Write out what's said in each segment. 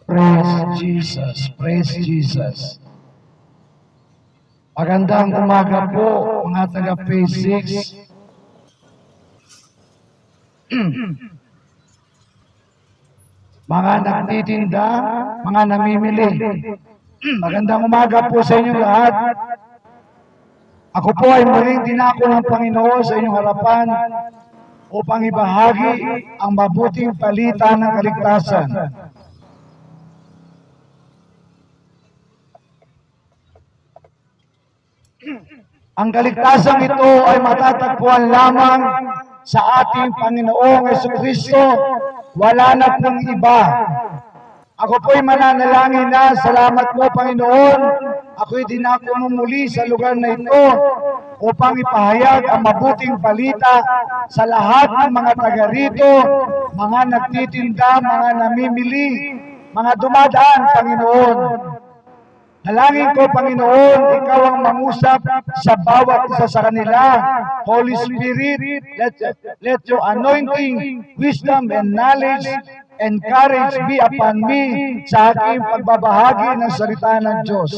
Praise Jesus, praise Jesus. Magandang umaga po, mga taga Phase 6. Mga nagtitinda, mga namimili. Magandang umaga po sa inyong lahat. Ako po ay muling dinako ng Panginoon sa inyong harapan upang ibahagi ang mabuting balita ng kaligtasan. Ang kaligtasan ito ay matatagpuan lamang sa ating Panginoong Jesucristo. Wala na pong iba. Ako po'y mananalangin na, salamat po Panginoon. Ako'y dinako mo muli sa lugar na ito upang ipahayag ang mabuting balita sa lahat ng mga taga rito, mga nagtitinda, mga namimili, mga dumadaan, Panginoon. Dalangin ko, Panginoon, Ikaw ang mangusap sa bawat isa sa kanila. Holy Spirit, let your anointing, wisdom, and knowledge and courage be upon me sa aking pagbabahagi ng salita ng Diyos.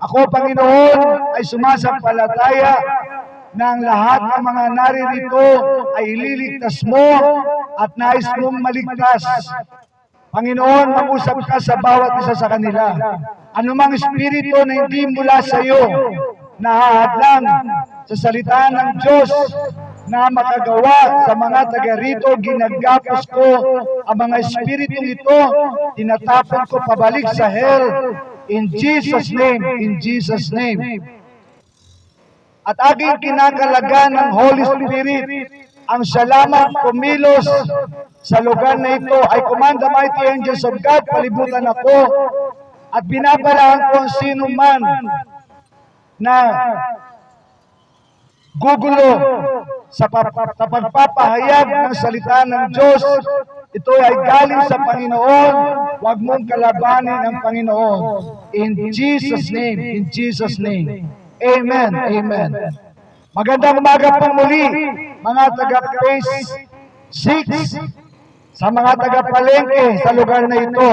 Ako, Panginoon, ay sumasampalataya na ang lahat ng mga naririto ay ililigtas mo at nais mong maligtas. Panginoon, mag-usap ka sa bawat isa sa kanila. Anumang espiritu na hindi mula sa iyo, nahahadlang sa salita ng Diyos na makagawa sa mga taga rito, ginagapos ko ang mga espiritu ito, tinatapon ko pabalik sa hell. In Jesus' name, in Jesus' name. At aking kinakalagan ng Holy Spirit, ang siya lamang kumilos sa lugar na ito. I command the mighty angels of God, palibutan ako, at binabalaan ko ang sino man na gugulo sa pagpapahayag ng salita ng Diyos. Ito ay galing sa Panginoon. Huwag mong kalabanin ang Panginoon. In Jesus' name, in Jesus' name. Amen, amen. Magandang umaga po muli, mga taga-Phase 6, sa mga taga-palengke sa lugar na ito.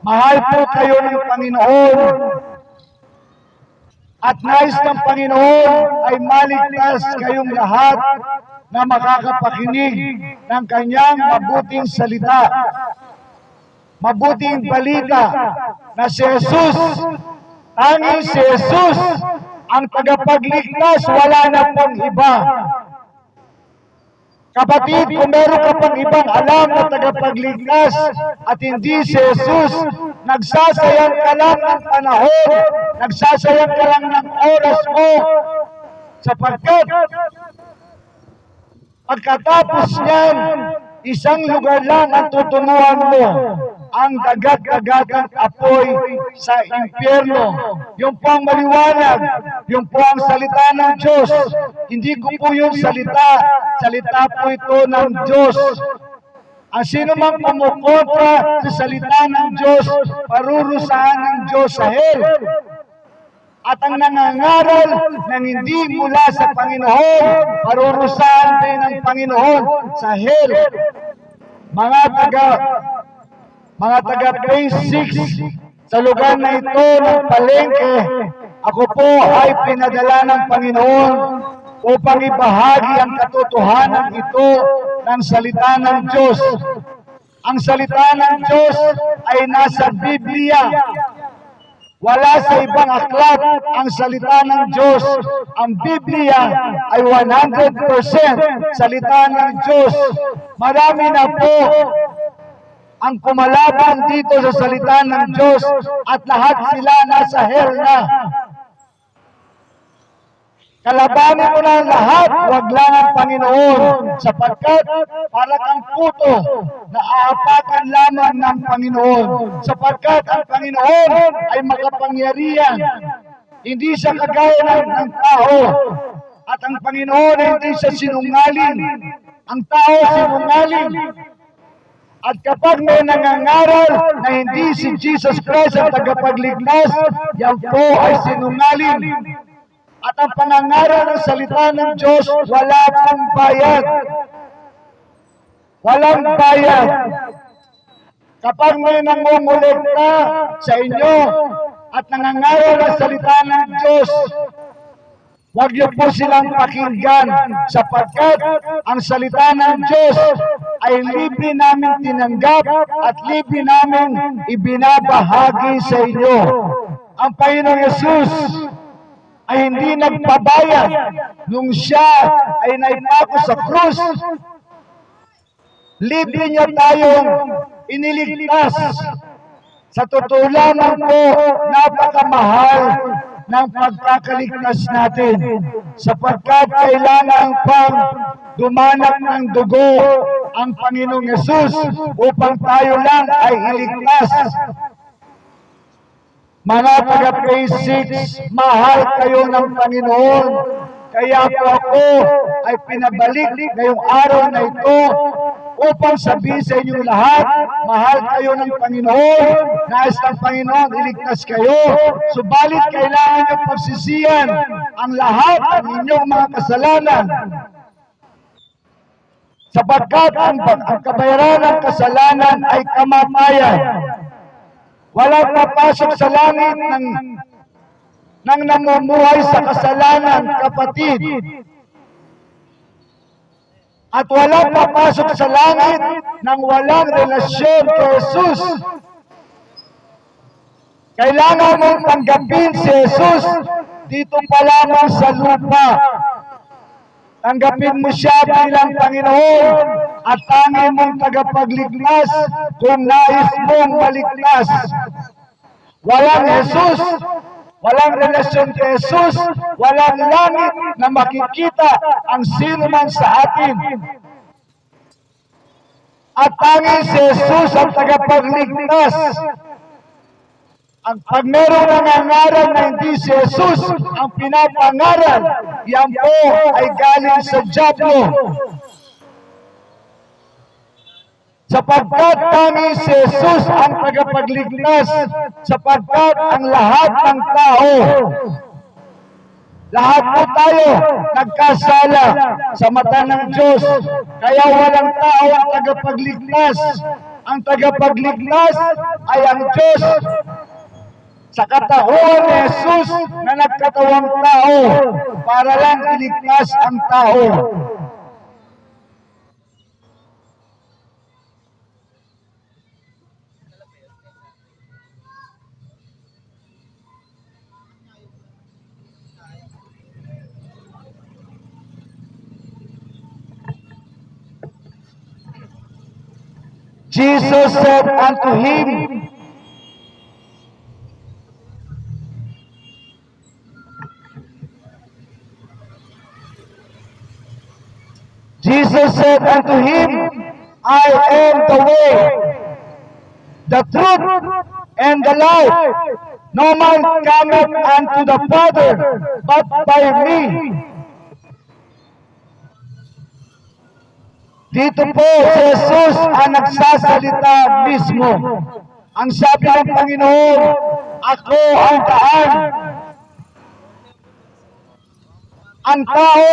Mahal po kayo ng Panginoon at nais ng Panginoon ay maligtas kayong lahat na makakapakinig ng kanyang mabuting salita. Mabuting balita na si Jesus, tanging si Jesus, ang tagapagligtas, wala na pong iba. Kapatid, kung meron ka pang ibang alam na tagapagligtas at hindi si Jesus, nagsasayang ka lang ng panahon, nagsasayang ka lang ng oras mo, sapagkat pagkatapos niyan, isang lugar lang ang tutunguhan mo, ang dagat-dagatang apoy sa impyerno. Yung po ang maliwanag, yung po ang salita ng Diyos. Hindi ko po yung salita, salita po ito ng Diyos. Ang sino mang kumukontra sa salita ng Diyos, parurusahan ng Diyos sa hell. At ang nangangaral ng hindi mula sa Panginoon, parurusahan din ng Panginoon sa hell. Mga taga Phase 6, sa lugar na ito ng palengke, ako po ay pinadala ng Panginoon upang ibahagi ang katotohanan ito ng salita ng Diyos. Ang salita ng Diyos ay nasa Biblia. Wala sa ibang aklat ang salita ng Diyos. Ang Biblia ay 100% salita ng Diyos. Marami na po ang kumalaban dito sa salita ng Diyos at lahat sila nasa hell na. Kalabanin mo na lahat, wag lang ang Panginoon, sapagkat para kang puto na aapakan lamang ng Panginoon, sapagkat ang Panginoon ay makapangyarihan. Hindi siya kagaya ng tao, at ang Panginoon ay hindi siya sinungaling. Ang tao sinungaling. At kapag may nangangaral na hindi si Jesus Christ ang tagapagligtas, yan po ay sinungaling. At ang pangangaral ng salita ng Diyos, wala pong bayad. Walang bayad. Kapag may nangungulekta sa inyo at nangangaral ng salita ng Diyos, huwag niyo po silang pakinggan sapagkat ang salita ng Diyos ay libre namin tinanggap at libre namin ibinabahagi sa inyo. Ang Panginoong Yesus ay hindi nagpabayad nung siya ay naipako sa krus. Libre niya tayong iniligtas. Sa totoo lamang po, napakamahal ng pagkakaligtas natin sapagkat kailangan pang dumanak ng dugo ang Panginoong Yesus upang tayo lang ay iligtas. Mga taga-Phase 6, mahal kayo ng Panginoon. Kaya po ako ay pinabalik ngayong araw na ito upang sabihin sa inyong lahat, mahal kayo ng Panginoon, nais ng Panginoon, iligtas kayo, subalit kailangan nyo pagsisiyan ang lahat ng inyong mga kasalanan. Sapagkat ang kabayaran ng kasalanan ay kamatayan. Walang papasok sa langit ng namumuhay sa kasalanan, kapatid. At walang papasok sa langit nang walang relasyon kay Jesus. Kailangan mong tanggapin si Jesus dito pa lamang sa lupa. Tanggapin mo siya bilang Panginoon at tanging mong tagapagligtas kung nais mong maligtas. Walang Jesus, walang relasyon kay Jesus, walang langit na makikita ang sino man sa atin. At tanging si Jesus ang tagapagligtas. Pag merong nangangaral na hindi si Jesus ang pinapangaral, yan po ay galing sa dyablo. Sapagkat tanging si Jesus ang tagapagligtas, sapagkat ang lahat ng tao, lahat po tayo nagkasala sa mata ng Diyos, kaya walang tao ang tagapagligtas. Ang tagapagligtas ay ang Diyos sa katauhan ni Jesus na nagkatawang tao para lang iligtas ang tao. Jesus said unto him, I am the way, the truth, and the life. No man cometh unto the Father but by me. Dito po si Jesus ang nagsasalita mismo. Ang sabi ng Panginoon, ako ang daan. Ang tao,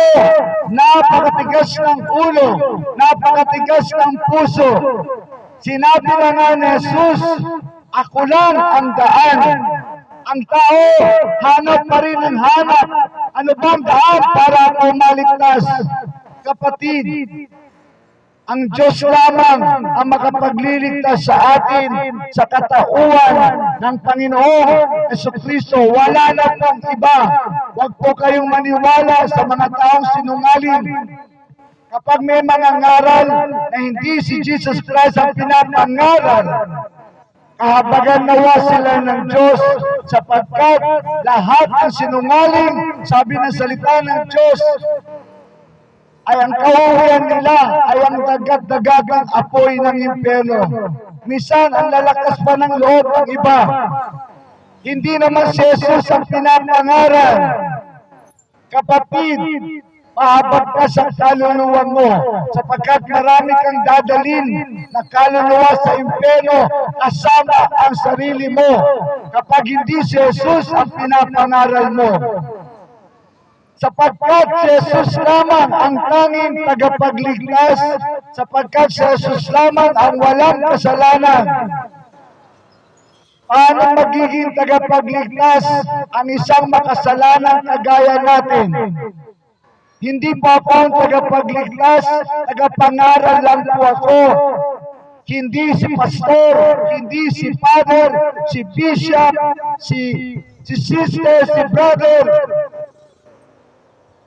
napakatigas ng ulo, napakatigas ng puso. Sinabi na nga ni Jesus, ako lang ang daan. Ang tao, hanap pa rin ang hanap. Ano bang daan para ako maligtas? Kapatid, ang Diyos lamang ang makapagliligtas sa atin sa katauhan ng Panginoong Jesucristo. Wala na pong iba. Huwag po kayong maniwala sa mga taong sinungaling. Kapag may mga ngaral na hindi si Jesus Christ ang pinapangaral, kahabagan nawa sila ng Diyos sapagkat lahat ng sinungaling, sabi ng salita ng Diyos, ay ang kauwian nila ay ang dagat-dagagang apoy ng impyerno. Minsan, ang lalakas pa ng loob ng iba. Hindi naman si Jesus ang pinapangaral. Kapatid, mahabag ka sa kaluluwa mo sapagkat marami kang dadalin na kaluluwa sa impyerno kasama ang sarili mo kapag hindi si Jesus ang pinapangaral mo. Sapagkat si Jesus lamang ang tanging tagapagligtas, sapagkat si Jesus lamang ang walang kasalanan. Paano magiging tagapagligtas ang isang makasalanan kagaya natin? Hindi pa ako ang tagapagligtas, tagapangaral lang po ako. Hindi si pastor, hindi si father, si bishop, si sister, si brother,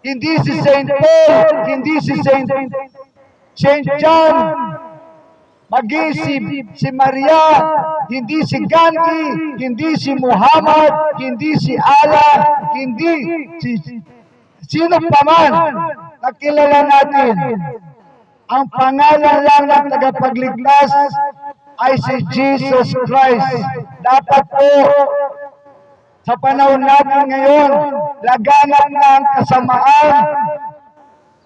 hindi si Saint Paul, hindi si Saint John, maging si Maria, hindi si Gandhi, hindi si Muhammad, hindi si Allah, hindi si sino pa man na kilala natin. Ang pangalan lang ng tagapagligtas ay si Jesus Christ. Dapat po sa panahon natin ngayon, laganap na ang kasamaan,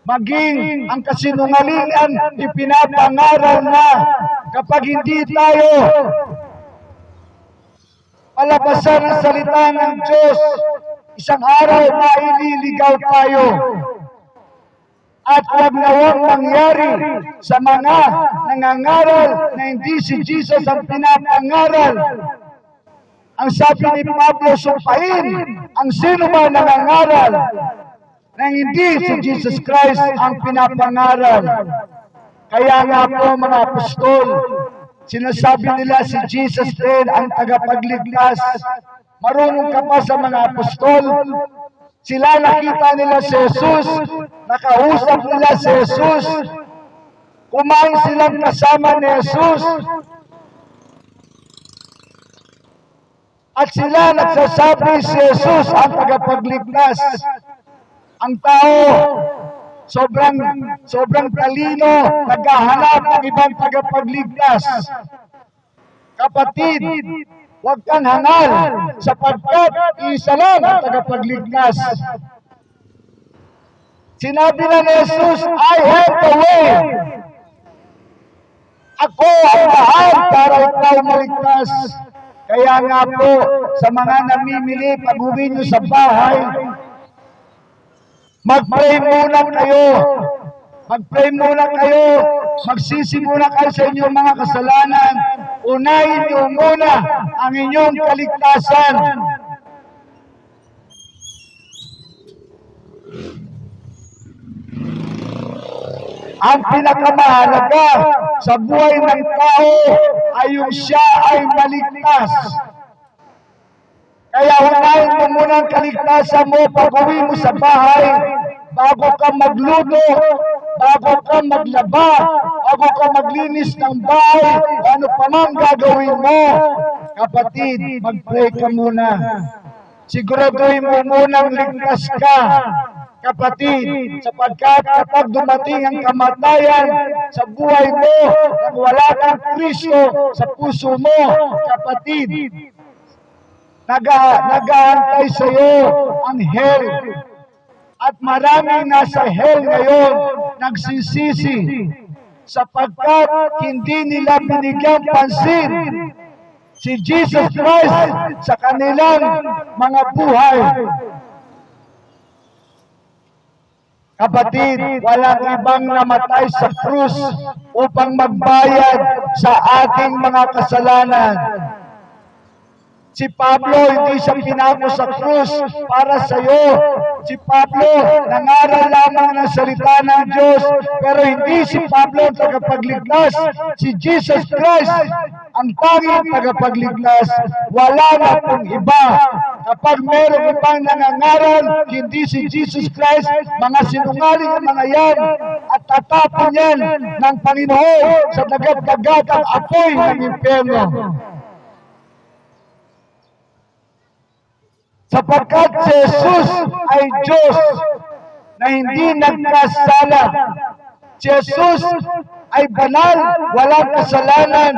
maging ang kasinungalingan ipinapangaral na kapag hindi tayo palabasan ang salita ng Diyos, isang araw maililigaw tayo. At huwag nawang mangyari sa mga nangangaral na hindi si Jesus ang pinapangaral. Ang sabi ni Pablo, sumpain ang sino man nangangaral na hindi si Jesus Christ ang pinapangaral. Kaya nga po mga apostol, sinasabi nila si Jesus din ang tagapagligtas. Marunong ka pa sa mga apostol. Sila nakita nila si Jesus, nakausap nila si Jesus, kumain silang kasama ni Jesus, at sila nagsasabi si Jesus ang tagapagligtas. Ang tao, sobrang talino, naghahanap ng ibang tagapagligtas. Kapatid, huwag kang hangal, sapagkat isa lang ang tagapagligtas. Sinabi na ni Jesus, I have the way. Ako ang daan para ikaw maligtas. Kaya nga po, sa mga namimili, pag-uwi nyo sa bahay, mag-pray muna kayo. Mag-pray muna kayo. Magsisi muna kayo sa inyong mga kasalanan. Unahin nyo muna ang inyong kaligtasan. Ang pinakamahalaga sa buhay ng tao ay yung siya ay maligtas. Kaya unahin mo muna ang kaligtasan mo pag-uwi mo sa bahay, bago ka magluto, bago ka maglaba, bago ka maglinis ng bahay, ano pa man gagawin mo. Kapatid, mag-pray ka muna. Siguraduhin mo munang ligtas ka, kapatid, sapagkat kapag dumating ang kamatayan sa buhay mo, nang wala kang Kristo sa puso mo, kapatid, nag-aantay sa iyo ang hell. At maraming nasa hell ngayon nagsisisi sapagkat hindi nila binigyan pansin si Jesus Christ sa kanilang mga buhay. Kapatid, walang ibang namatay sa krus upang magbayad sa ating mga kasalanan. Si Pablo, hindi siya pinako sa krus para sa iyo. Si Pablo, nangaral lamang ng salita ng Diyos, pero hindi si Pablo ang tagapagligtas. Si Jesus Christ ang tanging tagapagligtas. Wala na pong iba. Kapag meron ibang nangangaral, hindi si Jesus Christ, mga sinungaling ang mga yan, at tatapon yan ng Panginoon sa dagat-dagatang apoy ng impyerno. Sapagkat si Jesus ay Diyos na hindi nagkasala. Si Jesus ay banal, walang kasalanan,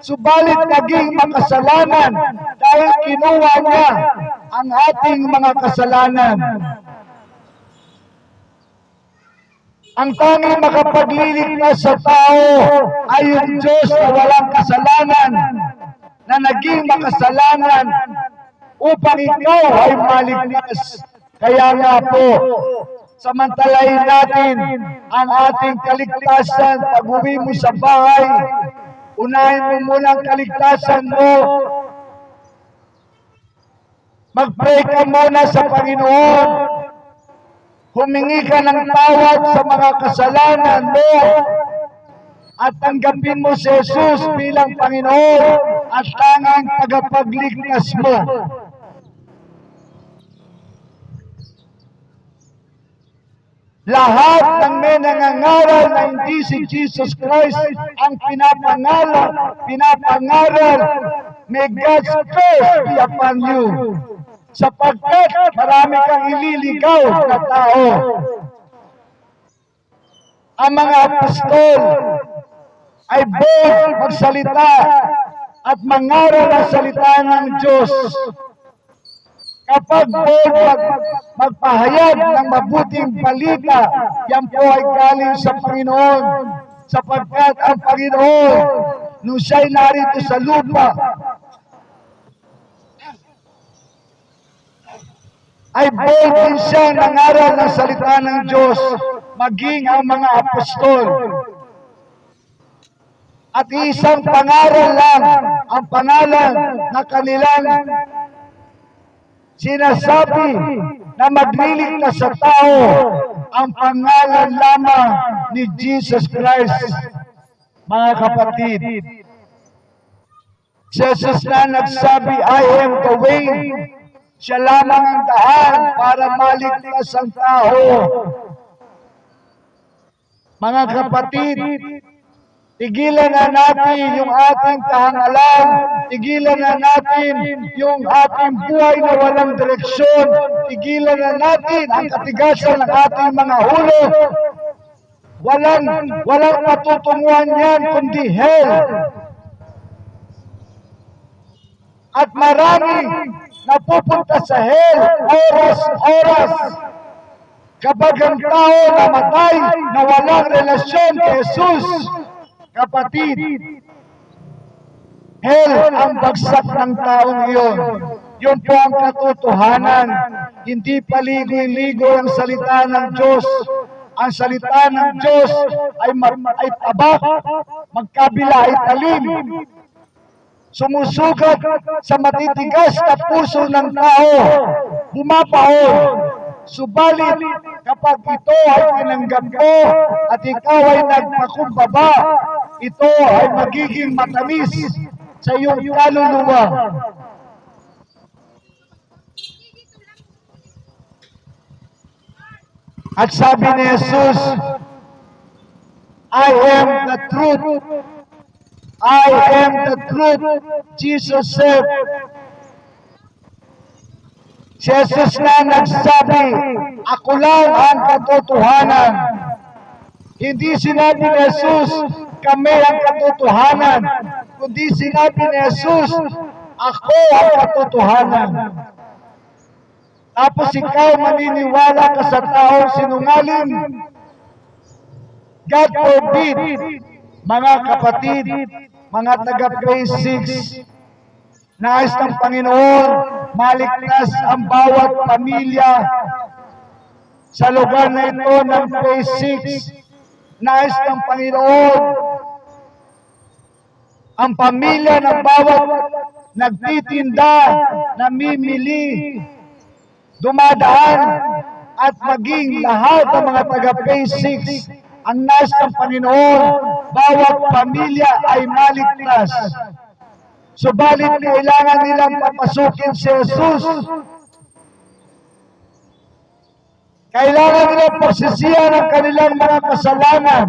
subalit naging makasalanan dahil kinuha niya ang ating mga kasalanan. Ang tanging makapagliligtas sa tao ay yung Diyos na walang kasalanan, na naging makasalanan upang ikaw ay maligtas. Kaya nga po, samantalahin natin ang ating kaligtasan. Pag-uwi mo sa bahay, unahin mo muna ang kaligtasan mo. Mag-pray ka muna sa Panginoon. Humingi ka ng tawad sa mga kasalanan mo. At tanggapin mo si Jesus bilang Panginoon at tangang tagapagligtas mo. Lahat ng may nangangaral na hindi si Jesus Christ ang pinapangaral, may God's curse be upon you. Sapagkat marami kang ililigaw na tao. Ang mga apostol ay bold magsalita at mangaral ang salita ng Diyos. Kapag bold magpahayag ng mabuting balita, yan po ay galing sa Panginoon. Sapagkat ang Panginoon, nung siya'y narito sa lupa, ay bold din siya nangaral ng salita ng Diyos, maging ang mga apostol. At isang pangaral lang ang pangalan na kanilang sinasabi na magliligtas sa tao, ang pangalan lamang ni Jesus Christ. Mga kapatid, Jesus na nagsabi, I am the way. Siya lamang ang daan para maligtas ang tao. Mga kapatid, tigilan na natin yung ating kahangalan, tigilan na natin yung ating buhay na walang direksyon, tigilan na natin ang katigasan ng ating mga ulo. Walang patutunguhan yan kundi hell. At maraming napupunta sa hell, oras. Kapag ang tao namatay na walang relasyon kay Jesus, kapatid, hell ang bagsak ng taong iyon. Yun po ang katotohanan. Hindi paligoy-ligoy ang salita ng Diyos. Ang salita ng Diyos ay tabak, magkabila ay talim. Sumusugat sa matitigas na puso ng tao, bumabaon. Subalit, kapag ito ay tinanggap mo at ikaw ay nagpakumbaba, ito ay magiging matamis sa iyong kaluluwa. At sabi ni Jesus, I am the truth. I am the truth. Jesus said. Jesus na nagsabi, ako lang ang katotohanan. Hindi sinabi ni Jesus, kami ang katotohanan. Kundi sinabi ni Jesus, ako ang katotohanan. Tapos ikaw maniniwala ka sa taong sinungaling. God forbid, mga kapatid, mga taga-Phase 6, nais ng Panginoon, maligtas ang bawat pamilya sa lugar na ito ng Phase 6. Nais ng Panginoon, ang pamilya ng bawat nagtitinda, namimili, dumadaan, at maging lahat ng mga taga-Phase 6, ang nais ng Panginoon, bawat pamilya ay maligtas. Subalit kailangan nilang papasukin si Jesus. Kailangan nilang pagsisihan ang kanilang mga kasalanan.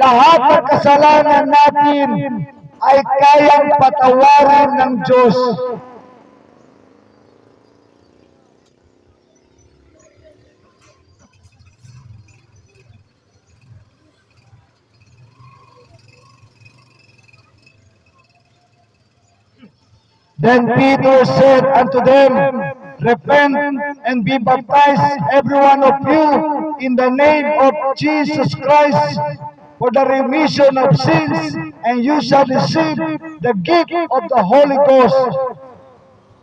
Lahat ng kasalanan natin ay kayang patawarin ng Diyos. Then Peter said unto them, repent and be baptized, every one of you, in the name of Jesus Christ, for the remission of sins, and you shall receive the gift of the Holy Ghost.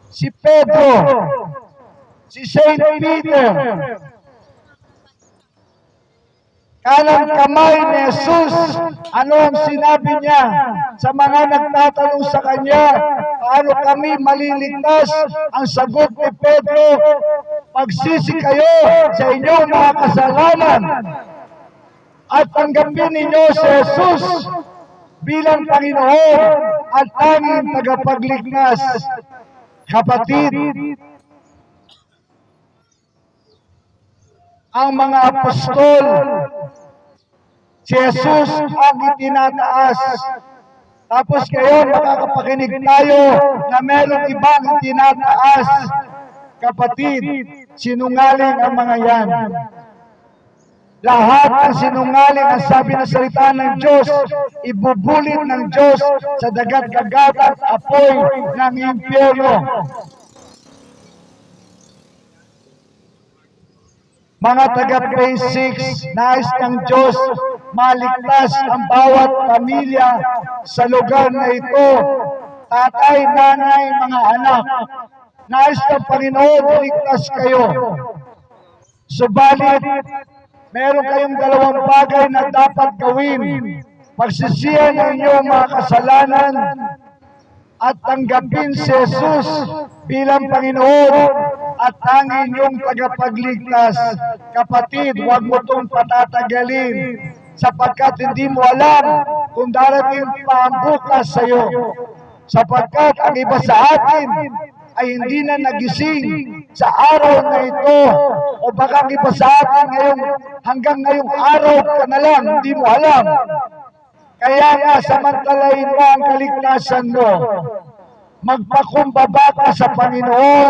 si Pedro, si Saint Peter, kanang kamay ni Jesus. Ano ang sinabi niya sa mga nagtatanong sa kanya, paano kami maliligtas? Ang sagot ni Pedro, magsisi kayo sa inyong mga kasalanan at tanggapin ninyo si Jesus bilang Panginoon at tanging tagapagligtas. Kapatid, ang mga apostol, si Jesus ang itinataas. Tapos kayo, makakapakinig tayo na meron ibang itinataas. Kapatid, sinungaling ang mga yan. Lahat ng sinungaling, ang sabi ng salita ng Diyos, ibubulit ng Diyos sa dagat-dagat at apoy ng impyerno. Mga taga-Phase 6, nais ng Diyos maligtas ang bawat pamilya sa lugar na ito. Tatay, nanay, mga anak. Nais ng Panginoon, ligtas kayo. Subalit, meron kayong dalawang bagay na dapat gawin. Pagsisihan ng inyong mga kasalanan at tanggapin si Jesus bilang Panginoon at tanging inyong tagapagligtas. Kapatid, huwag mo itong patatagalin sapagkat hindi mo alam kung darating pa ang bukas sa iyo. Sapagkat ang iba sa atin ay hindi na nagising sa araw na ito, o baka ang iba sa atin hanggang ngayong araw ka na lang, hindi mo alam. Kaya nga, samantalahin mo ang kaligtasan mo. Magpakumbaba ka sa Panginoon,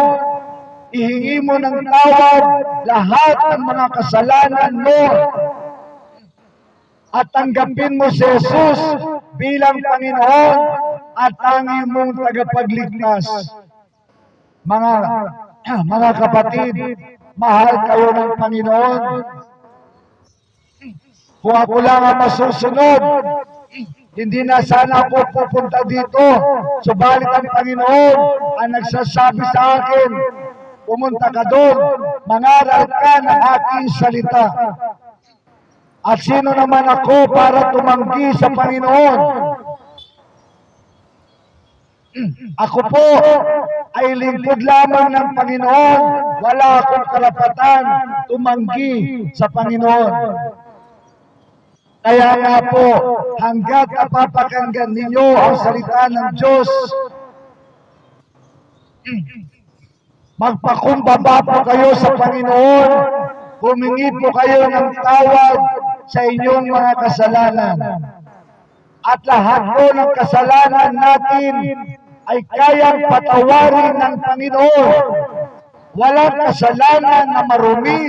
ihingi mo ng tawad lahat ng mga kasalanan mo, at tanggapin mo si Jesus bilang Panginoon at tanging mong tagapagligtas. Mga kapatid, mahal kayo ng Panginoon. Kung ako lang ang masusunod, hindi na sana ako pupunta dito. Subalit ang Panginoon ang nagsasabi sa akin, pumunta ka doon, mangaral ka ng aking salita. At sino naman ako para tumanggi sa Panginoon? Ako po ay lingkod lamang ng Panginoon. Wala akong karapatan tumanggi sa Panginoon. Kaya nga po, hanggat napapakinggan ninyo ang salita ng Diyos, magpakumbaba po kayo sa Panginoon, humingi po kayo ng tawad sa inyong mga kasalanan. At lahat po ng kasalanan natin ay kayang patawarin ng Panginoon. Walang kasalanan na marumi,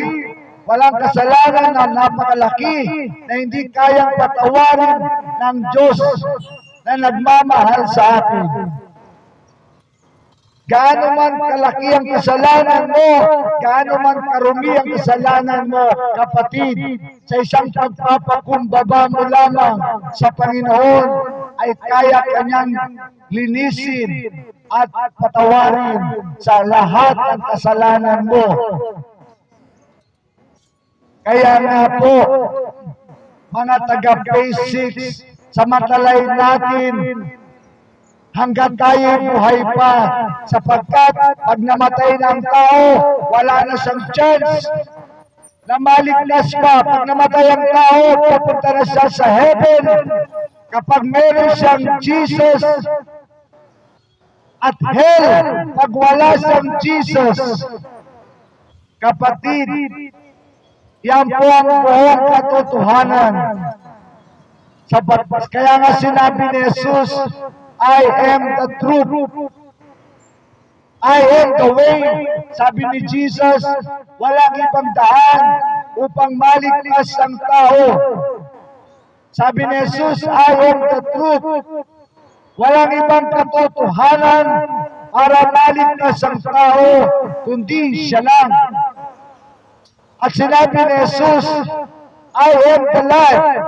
walang kasalanan na napakalaki na hindi kayang patawarin ng Diyos na nagmamahal sa atin. Gaano man kalaki ang kasalanan mo, gaano man karumi ang kasalanan mo, kapatid, sa isang pagpapakumbaba mo lamang sa Panginoon, ay kaya kanyang linisin at patawarin sa lahat ng kasalanan mo. Kaya nga po, mga taga-Phase 6, samantalay natin hanggang tayo buhay pa, sapagkat pag namatay ng tao, wala na siyang chance na maligtas pa. Pag namatay ang tao, pupunta na siya sa heaven. Kapag meron siyang Jesus, at hell, pag wala siyang Jesus, kapatid, yan po ang buong katotohanan. Kaya nga sinabi ni Jesus, I am the truth. I am the way. Sabi ni Jesus, walang ibang daan upang maligtas ang tao. Sabi ni Jesus, I am the truth. Walang ibang katotohanan para maligtas ang tao, kundi siya lang. At sinabi ni Jesus, I am the life.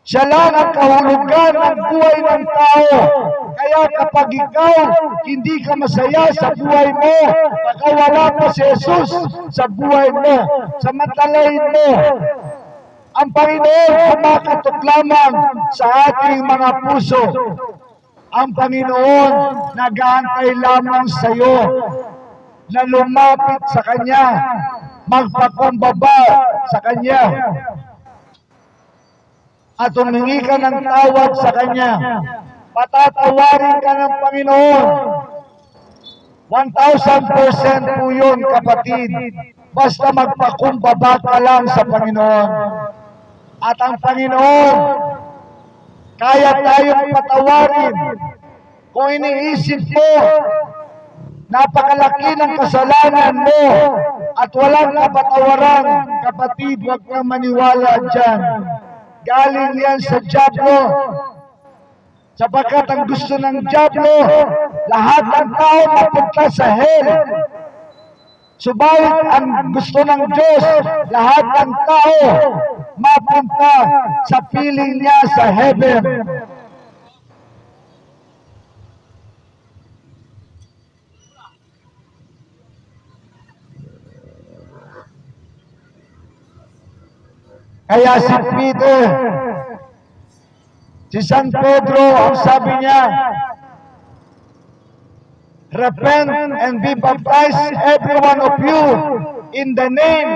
Siya lang ang kahulugan ng buhay ng tao. Kaya kapag ikaw hindi ka masaya sa buhay mo, baka wala pa si Jesus sa buhay mo, samantalahin mo. Ang Panginoon kumakatok lamang sa ating mga puso. Ang Panginoon nag-aantay lamang sa iyo na lumapit sa Kanya, magpakumbaba sa Kanya, at humingi ka ng tawad sa Kanya. Patatawarin ka ng Panginoon. 1,000% po yun, kapatid. Basta magpakumbaba ka lang sa Panginoon. At ang Panginoon, kaya tayong patawarin. Kung iniisip mo, napakalaki ng kasalanan mo at walang kapatawaran, kapatid, huwag kang maniwala dyan. Galing yan sa diablo. Sapagkat ang gusto ng diablo, lahat ng tao mapunta sa hell. Subalit ang gusto ng Diyos, lahat ng tao mapunta sa piling niya sa heaven. Kaya si Peter, si San Pedro, ang sabi niya, repent and be baptized, every one of you, in the name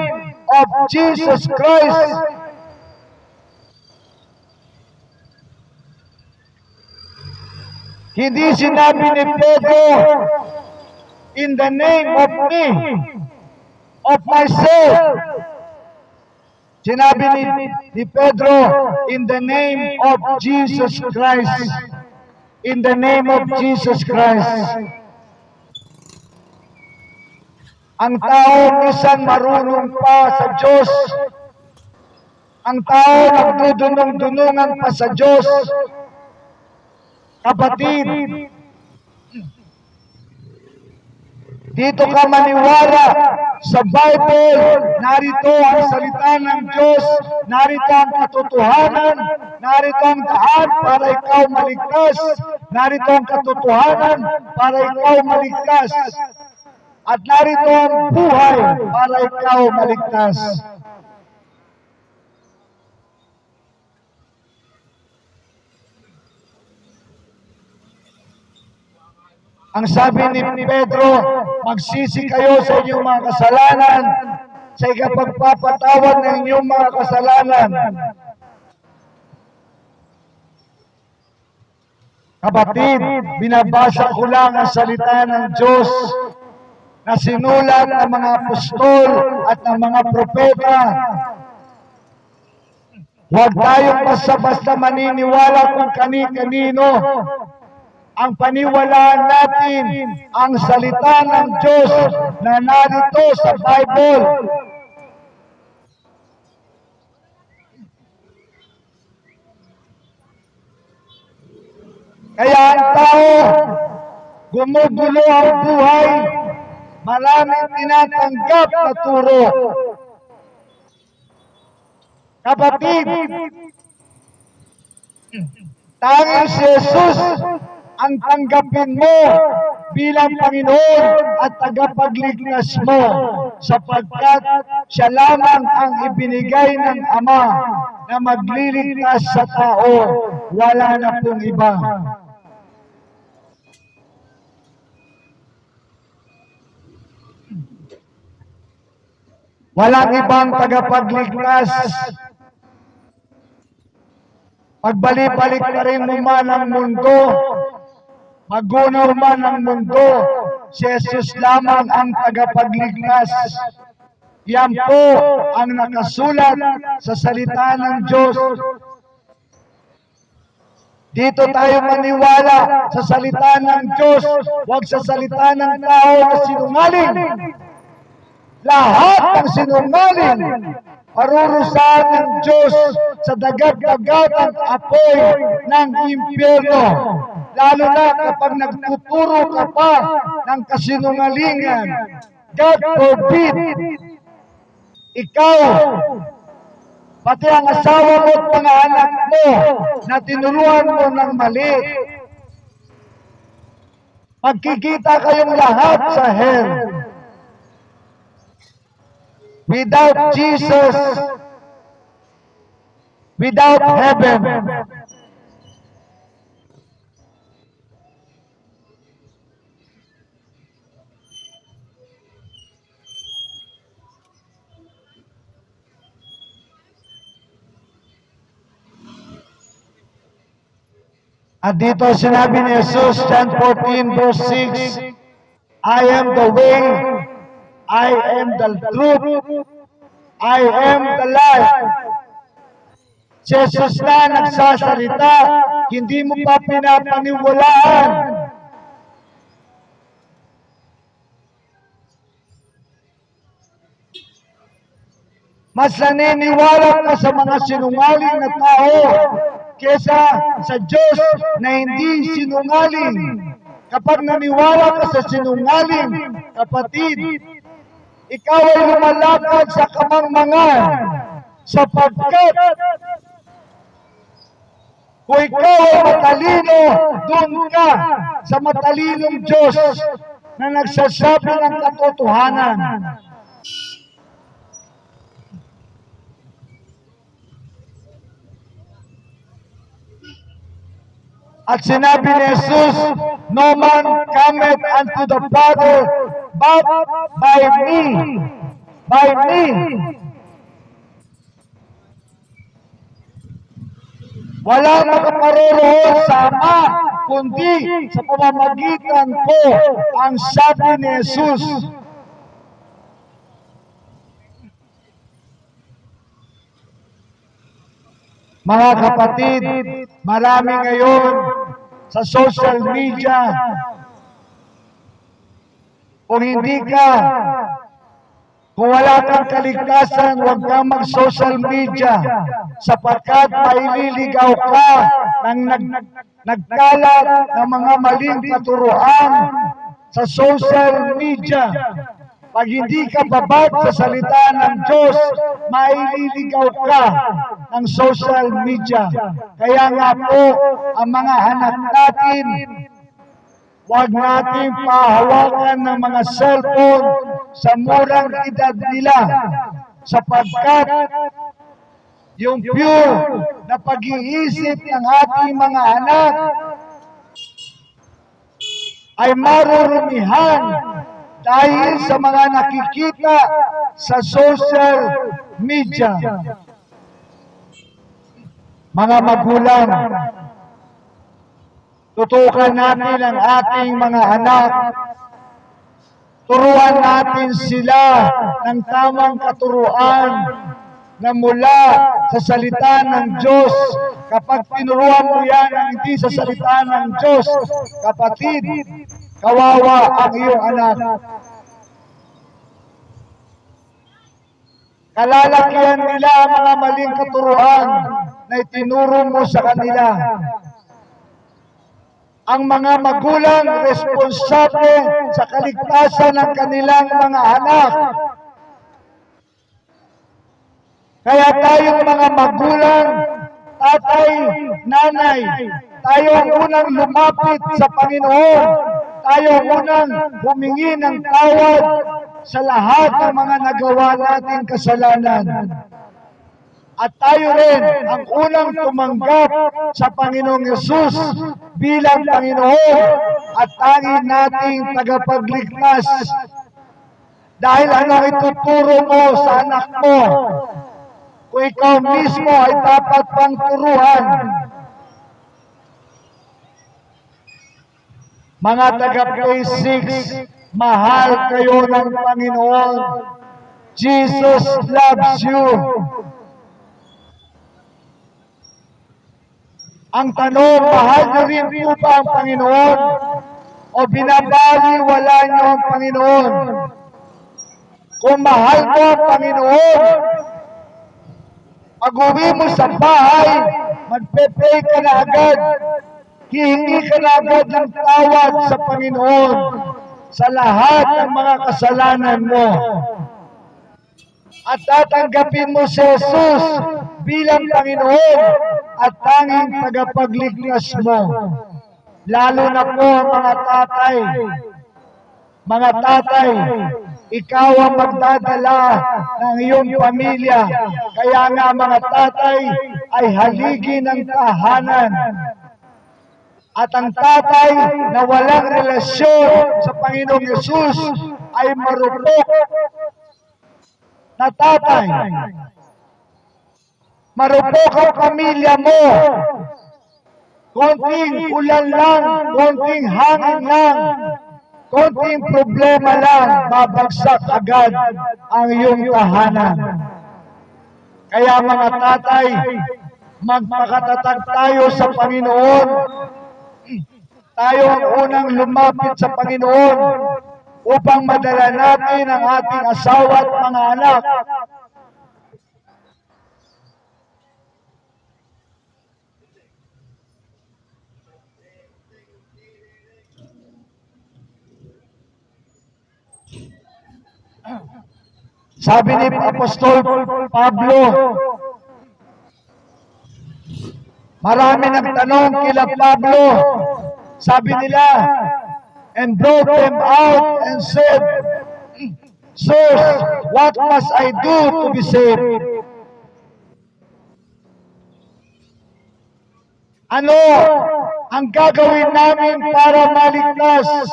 of Jesus Christ. Hindi sinabi ni Pedro, in the name of me, of myself. Sinabi ni Pedro, in the name of Jesus Christ. In the name of Jesus Christ. Ang tao minsan marunong pa sa Diyos. Ang tao nagdudunong-dunungan pa sa Diyos. Kapatid, dito ka maniwala sa Bible, narito ang salita ng Diyos, narito ang katotohanan, narito ang daan para ikaw maligtas, narito ang katotohanan para ikaw maligtas, at narito ang buhay para ikaw maligtas. Ang sabi ni Pedro, magsisi kayo sa inyong mga kasalanan, sa ikapagpapatawad ng inyong mga kasalanan. Kapatid, binabasa ko lang ang salita ng Diyos na sinulat ng mga apostol at ng mga propeta. Huwag tayong basta-basta maniniwala kung kani-kanino. Ang paniwalaan natin ang salita ng Diyos na narito sa Bible. Kaya ang tao, gumugulo ang buhay, maraming tinatanggap na turo. Kapatid, tanging si Jesus ang tanggapin mo bilang Panginoon at tagapagligtas mo, sapagkat siya lamang ang ibinigay ng Ama na magliligtas sa tao, wala na pong iba. Walang ibang tagapagligtas. Pagbalik-balik pa rin mo man ang mundo, magunaw man ang mundo, si Jesus lamang ang tagapagligtas. Yan po ang nakasulat sa salita ng Diyos. Dito tayo maniwala sa salita ng Diyos, huwag sa salita ng tao na sinungaling. Lahat ng sinungaling, parurusahan ng Diyos sa dagat-dagatang apoy ng impyerno. Lalo na kapag nagtuturo ka pa ng kasinungalingan. God forbid, ikaw Pati ang asawa mo at mga anak mo na tinuruan mo ng mali. Magkikita kayong lahat sa hell. Without Jesus, without heaven. At dito sinabi ni Jesus, John 14 verse 6, I am the way, I am the truth, I am the life. Si Jesus na nagsasalita, hindi mo pa pinapaniwalaan. Mas naniniwala ka sa mga sinungaling na tao kesa sa Diyos na hindi sinungaling. Kapag naniwala ka sa sinungaling, kapatid, ikaw ay lumalakad sa kamangmangan sapagkat kung ikaw ay matalino, doon ka sa matalinong Diyos na nagsasabi ng katotohanan. At sinabi ni Jesus, no man cometh unto the Father but by me. By me. Wala makaparoroon sa Ama, kundi sa pamamagitan ko, ang sabi ni Jesus. Mga kapatid, marami ngayon sa social media. Kung wala kang kaligtasan, huwag kang mag-social media sapagkat maililigaw ka ng nagkalat ng mga maling katuruan sa social media. Pag hindi ka babad sa salita ng Diyos, maililigaw ka ng social media. Kaya nga po, ang mga anak natin, huwag natin pahawakan ng mga cellphone sa murang edad nila sapagkat yung pure na pag-iisip ng ating mga anak ay marurumihan dahil sa mga nakikita sa social media. Mga magulang, tutukan natin ang ating mga anak. Turuan natin sila ng tamang katuruan na mula sa salita ng Diyos. Kapag tinuruan mo yan ang hindi sa salita ng Diyos, kapatid, kawawa ang iyong anak. Kalalakihan nila ang mga maling katuruan na itinuro mo sa kanila. Ang mga magulang responsable sa kaligtasan ng kanilang mga anak. Kaya tayong mga magulang, tatay, nanay, tayo ang unang lumapit sa Panginoon. Tayo ang unang humingi ng tawad sa lahat ng mga nagawa nating kasalanan. At tayo rin ang unang tumanggap sa Panginoong Yesus bilang Panginoon at tanging nating tagapagligtas. Dahil ano ituturo mo sa anak mo, kung ikaw mismo ay dapat pang turuan. Mga taga-Phase 6, mahal kayo ng Panginoon. Jesus loves you. Ang tanong, mahal niyo rin po ba ang Panginoon? O binabaliwala niyo ang Panginoon? Kung mahal mo ang Panginoon, pag-uwi mo sa bahay, magpe-pray ka na agad. Hihingi ka na agad ng tawad sa Panginoon sa lahat ng mga kasalanan mo. At tatanggapin mo si Jesus bilang Panginoon at tanging tagapagligtas mo. Lalo na po mga tatay. Mga tatay, ikaw ang magdadala ng iyong pamilya. Kaya nga mga tatay ay haligi ng tahanan. At ang tatay na walang relasyon sa Panginoong Yesus ay marupok na tatay. Marupok ang pamilya mo. Konting ulan lang, konting hangin lang, konting problema lang, babagsak agad ang iyong tahanan. Kaya mga tatay, magpakatatag tayo sa Panginoon. Tayo ang unang lumapit sa Panginoon upang madala natin ang ating asawa at mga anak. Sabi ni Apostol Pablo, marami nagtanong kila Pablo, sabi nila, and brought them out and said, Sirs, what must I do to be saved? Ano ang gagawin namin para maligtas?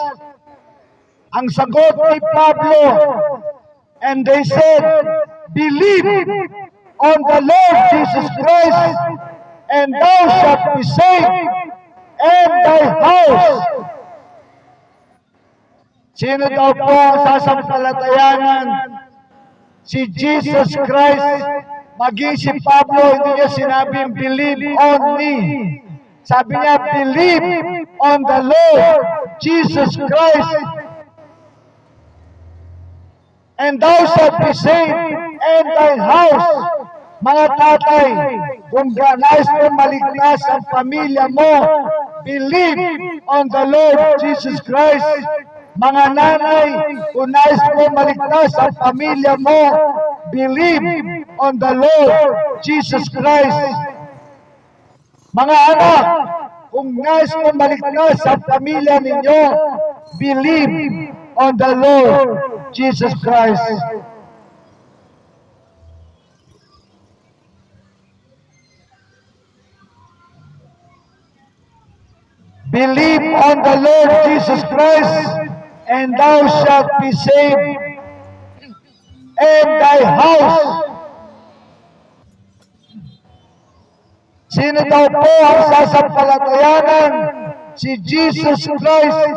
Ang sagot ni Pablo, and they said, believe on the Lord Jesus Christ, and thou shalt be saved, and thy house. Sino daw po ang sasampalatayanan? Si Jesus Christ. Maging si Pablo, hindi niya sinabing believe on me. Sabi niya, believe on the Lord Jesus Christ, and thou shalt be saved, and thy house. Mga tatay, kung nais mo maligtas ang pamilya mo, believe on the Lord Jesus Christ. Mga nanay, kung nais mo maligtas ang pamilya mo, believe on the Lord Jesus Christ. Mga anak, kung nais mo maligtas ang pamilya ninyo, believe on the Lord Jesus Christ. Believe on the Lord Jesus Christ, and thou shalt be saved, and thy house. Sino daw po ang sasampalatayanan? Si Jesus Christ.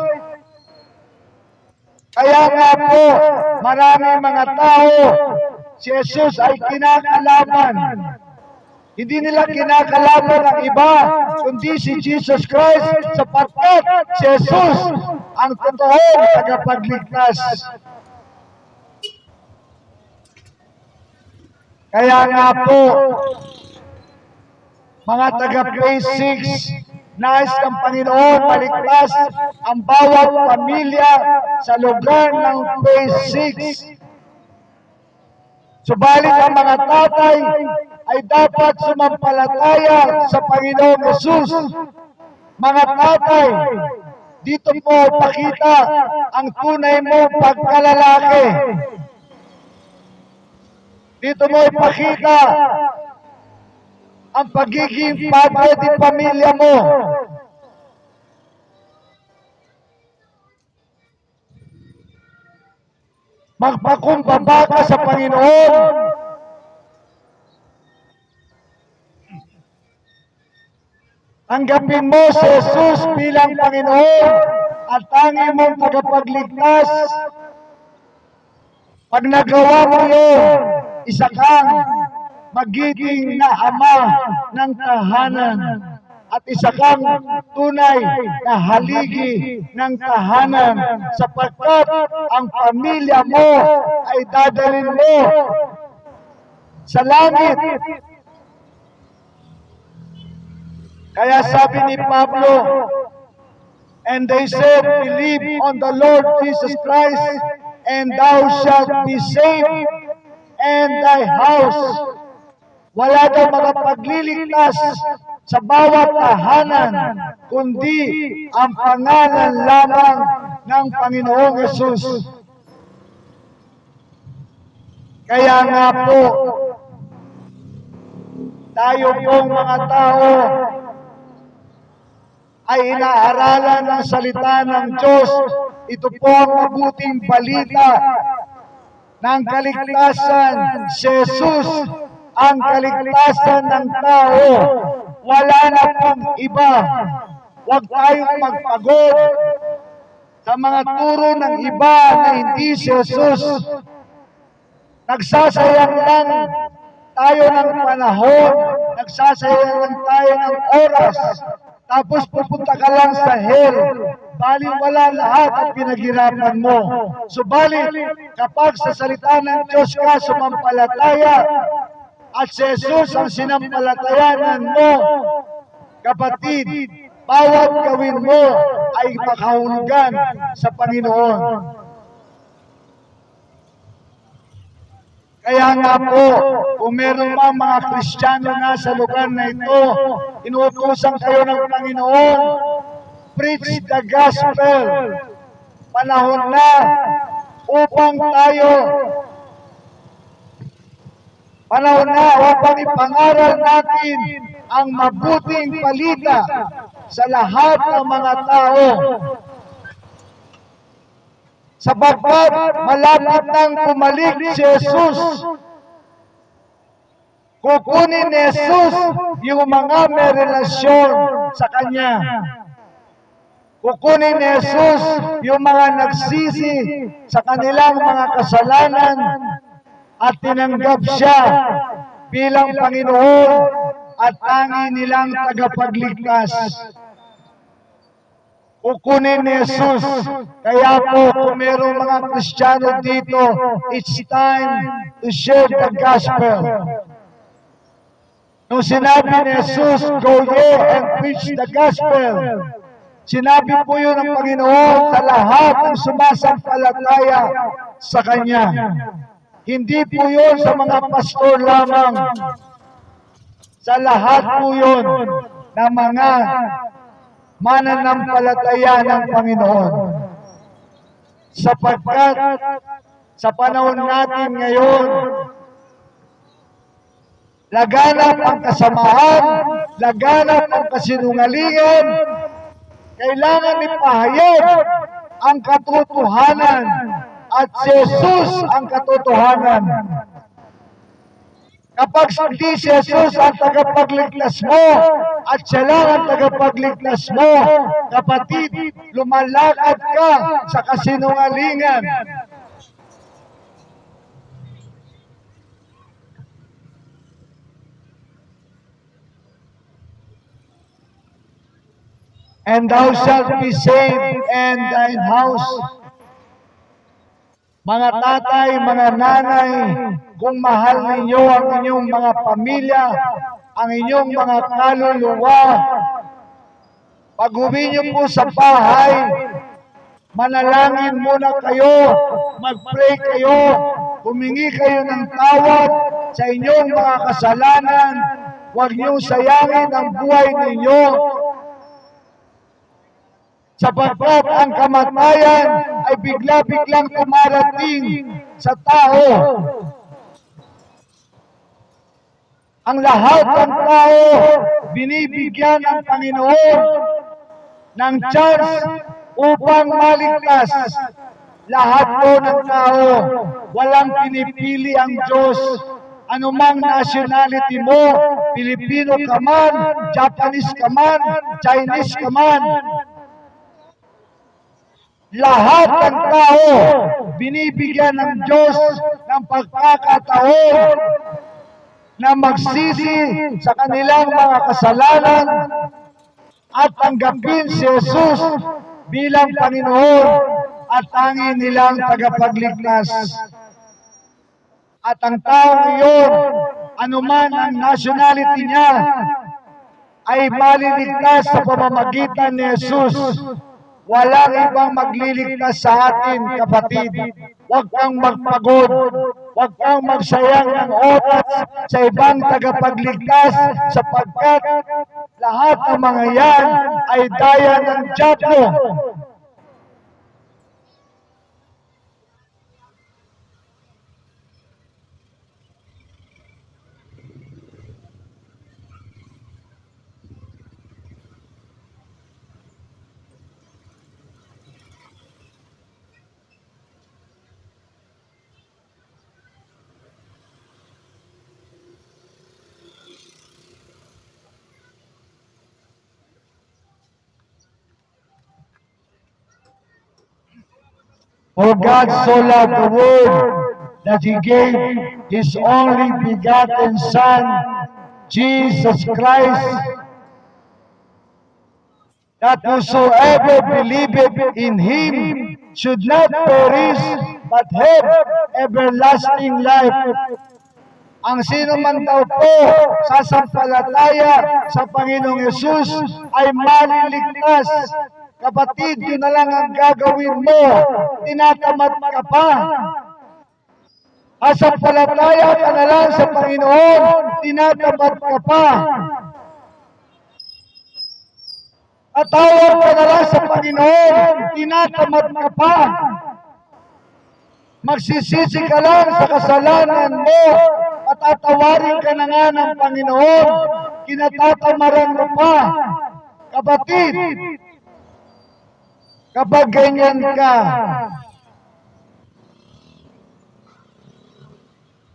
Kaya nga po, maraming mga tao, si Jesus ay kinakalaban. Hindi nila kinakalaban ang iba, kundi si Jesus Christ, sapagkat si Jesus ang totoong tagapagligtas. Kaya nga po, mga taga-Phase 6, nais ng Panginoon maligtas ang bawat pamilya sa lugar ng Phase 6. Subalit ang mga tatay ay dapat sumampalataya sa Panginoong Yesus. Mga tatay, dito po pakita ang tunay mo pagkalalaki. Dito mo ipakita ang pagiging padre di pamilya mo. Magpakumbaba ka sa Panginoon. Tanggapin mo si Jesus bilang Panginoon at tanging mong tagapagligtas. Pag nagawa mo yun, isa kang magiging na ama ng tahanan at isa kang tunay na haligi ng tahanan sapagkat ang pamilya mo ay dadalhin mo sa langit. Kaya sabi ni Pablo, and they said, believe on the Lord Jesus Christ, and thou shalt be saved, and thy house. Wala daw makapagliligtas sa bawat tahanan, kundi ang pangalan lamang ng Panginoong Yesus. Kaya nga po, tayo pong mga tao ay inaaralan ng salita ng Diyos. Ito po ang mabuting balita ng kaligtasan. Si Jesus ang kaligtasan ng tao. Wala na pong iba. Huwag tayong magpagod sa mga turo ng iba na hindi si Jesus. Nagsasayang lang tayo ng panahon, nagsasayang lang tayo ng oras, tapos pupunta ka lang sa hell. Baliwala lahat ang pinaghirapan mo. Subalit, kapag sa salita ng Diyos ka sumampalataya, at si Jesus ang sinampalatayanan mo, kapatid, bawat gawin mo ay makahulugan sa Panginoon. Kaya nga po, kung meron pa mga Kristiyano na sa lugar na ito, inuutusan kayo ng Panginoon, preach the gospel. Panahon na upang ipangaral natin ang mabuting balita sa lahat ng mga tao. Sapagkat malapit nang bumalik si Jesus, kukunin ni Jesus yung mga may relasyon sa Kanya. Kukunin ni Jesus yung mga nagsisi sa kanilang mga kasalanan at tinanggap siya bilang Panginoon at tangi nilang tagapagligtas. Kukunin ni Jesus. Kaya po, kung mayroong mga Kristiyano dito, it's time to share the gospel. Nung sinabi ni Jesus, go ye and preach the gospel, sinabi po yun ng Panginoon sa lahat ng sumasampalataya sa Kanya. Hindi po yun sa mga pastor lamang. Sa lahat po yun na mga mananampalataya ng Panginoon. Sapagkat sa panahon natin ngayon, laganap ang kasamahan, laganap ang kasinungalingan, kailangan ipahayag ang katotohanan at si Jesus ang katotohanan. Kapag hindi si Jesus ang tagapagligtas mo at siya lang ang tagapagligtas mo, kapatid, lumalakad ka sa kasinungalingan. And thou shalt be saved and thine house. Mga tatay, mga nanay, kung mahal ninyo ang inyong mga pamilya, ang inyong mga kaluluwa, pag-uwi niyo po sa bahay, manalangin muna kayo, mag-pray kayo, humingi kayo ng tawad sa inyong mga kasalanan, huwag niyong sayangin ang buhay ninyo, sapagkat ang kamatayan ay bigla-biglang tumarating sa tao. Ang lahat ng tao, binibigyan ng Panginoon ng chance upang maligtas. Lahat po ng tao, walang pinipili ang Diyos. Anumang nationality mo, Pilipino ka man, Japanese ka man, Chinese ka man, lahat ng tao, binibigyan ng Diyos ng pagkakataon na magsisi sa kanilang mga kasalanan at tanggapin si Jesus bilang Panginoon at tangi nilang tagapagligtas. At ang taong iyon, anuman ang nationality niya, ay maliligtas sa pamamagitan ni Jesus. Walang ibang magliligtas sa atin, kapatid. Huwag kang magpagod. huwag kang magsayang ng oras sa ibang tagapagligtas sapagkat lahat ng mga yan ay daya ng diablo. For God so loved the world that he gave his only begotten Son, Jesus Christ, that whosoever believeth in him should not perish, but have everlasting life. Ang sino man daw po sasampalataya sa Panginoong Yesus ay maliligtas. Kapatid, yun na lang ang gagawin mo. Tinatamad ka pa. Sasampalataya ka na lang sa Panginoon, tinatamad ka pa. Atawag ka na lang sa Panginoon, tinatamad ka pa. Magsisisi ka lang sa kasalanan mo, patatawarin ka na nga ng Panginoon, kinatatamaran mo pa. Kapatid, kapag ganyan ka,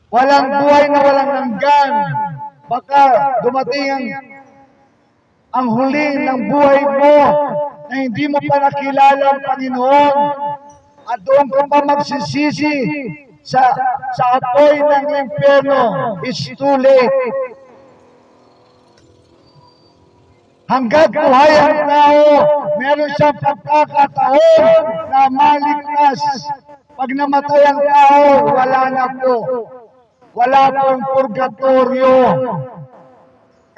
walang buhay na walang hanggan, baka dumating ang huli ng buhay mo na hindi mo pa nakilala ang Panginoon at doon ka pa magsisisi sa apoy ng impyerno. It's too late. Hanggat buhay ang tao, meron siyang pagkakataon na maligtas. Pag namatay ang tao, wala na po. Wala pong purgatorio.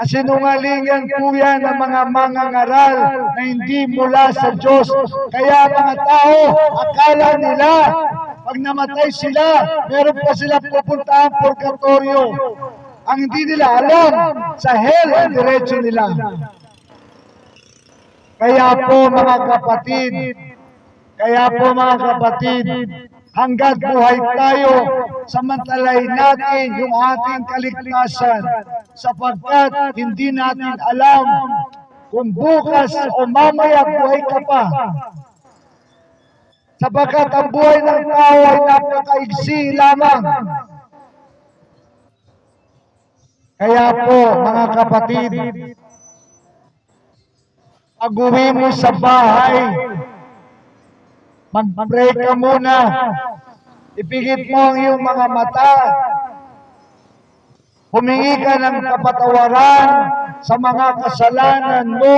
Kasinungalingan po yan ng mga mangangaral na hindi mula sa Diyos. Kaya mga tao, akala nila, pag namatay sila, meron pa sila pupunta ang purgatorio. Ang hindi nila alam, sa hell ang diretso nila. Kaya po mga kapatid, hanggat buhay tayo, samantalahin natin yung ating kaligtasan sapagkat hindi natin alam kung bukas o mamaya buhay ka pa. Sapagkat ang buhay ng tao ay napakaigsi lamang. Kaya po mga kapatid, pag-uwi mo sa bahay, mag-pray ka muna, ipigit mo ang iyong mga mata, humingi ka ng kapatawaran sa mga kasalanan mo,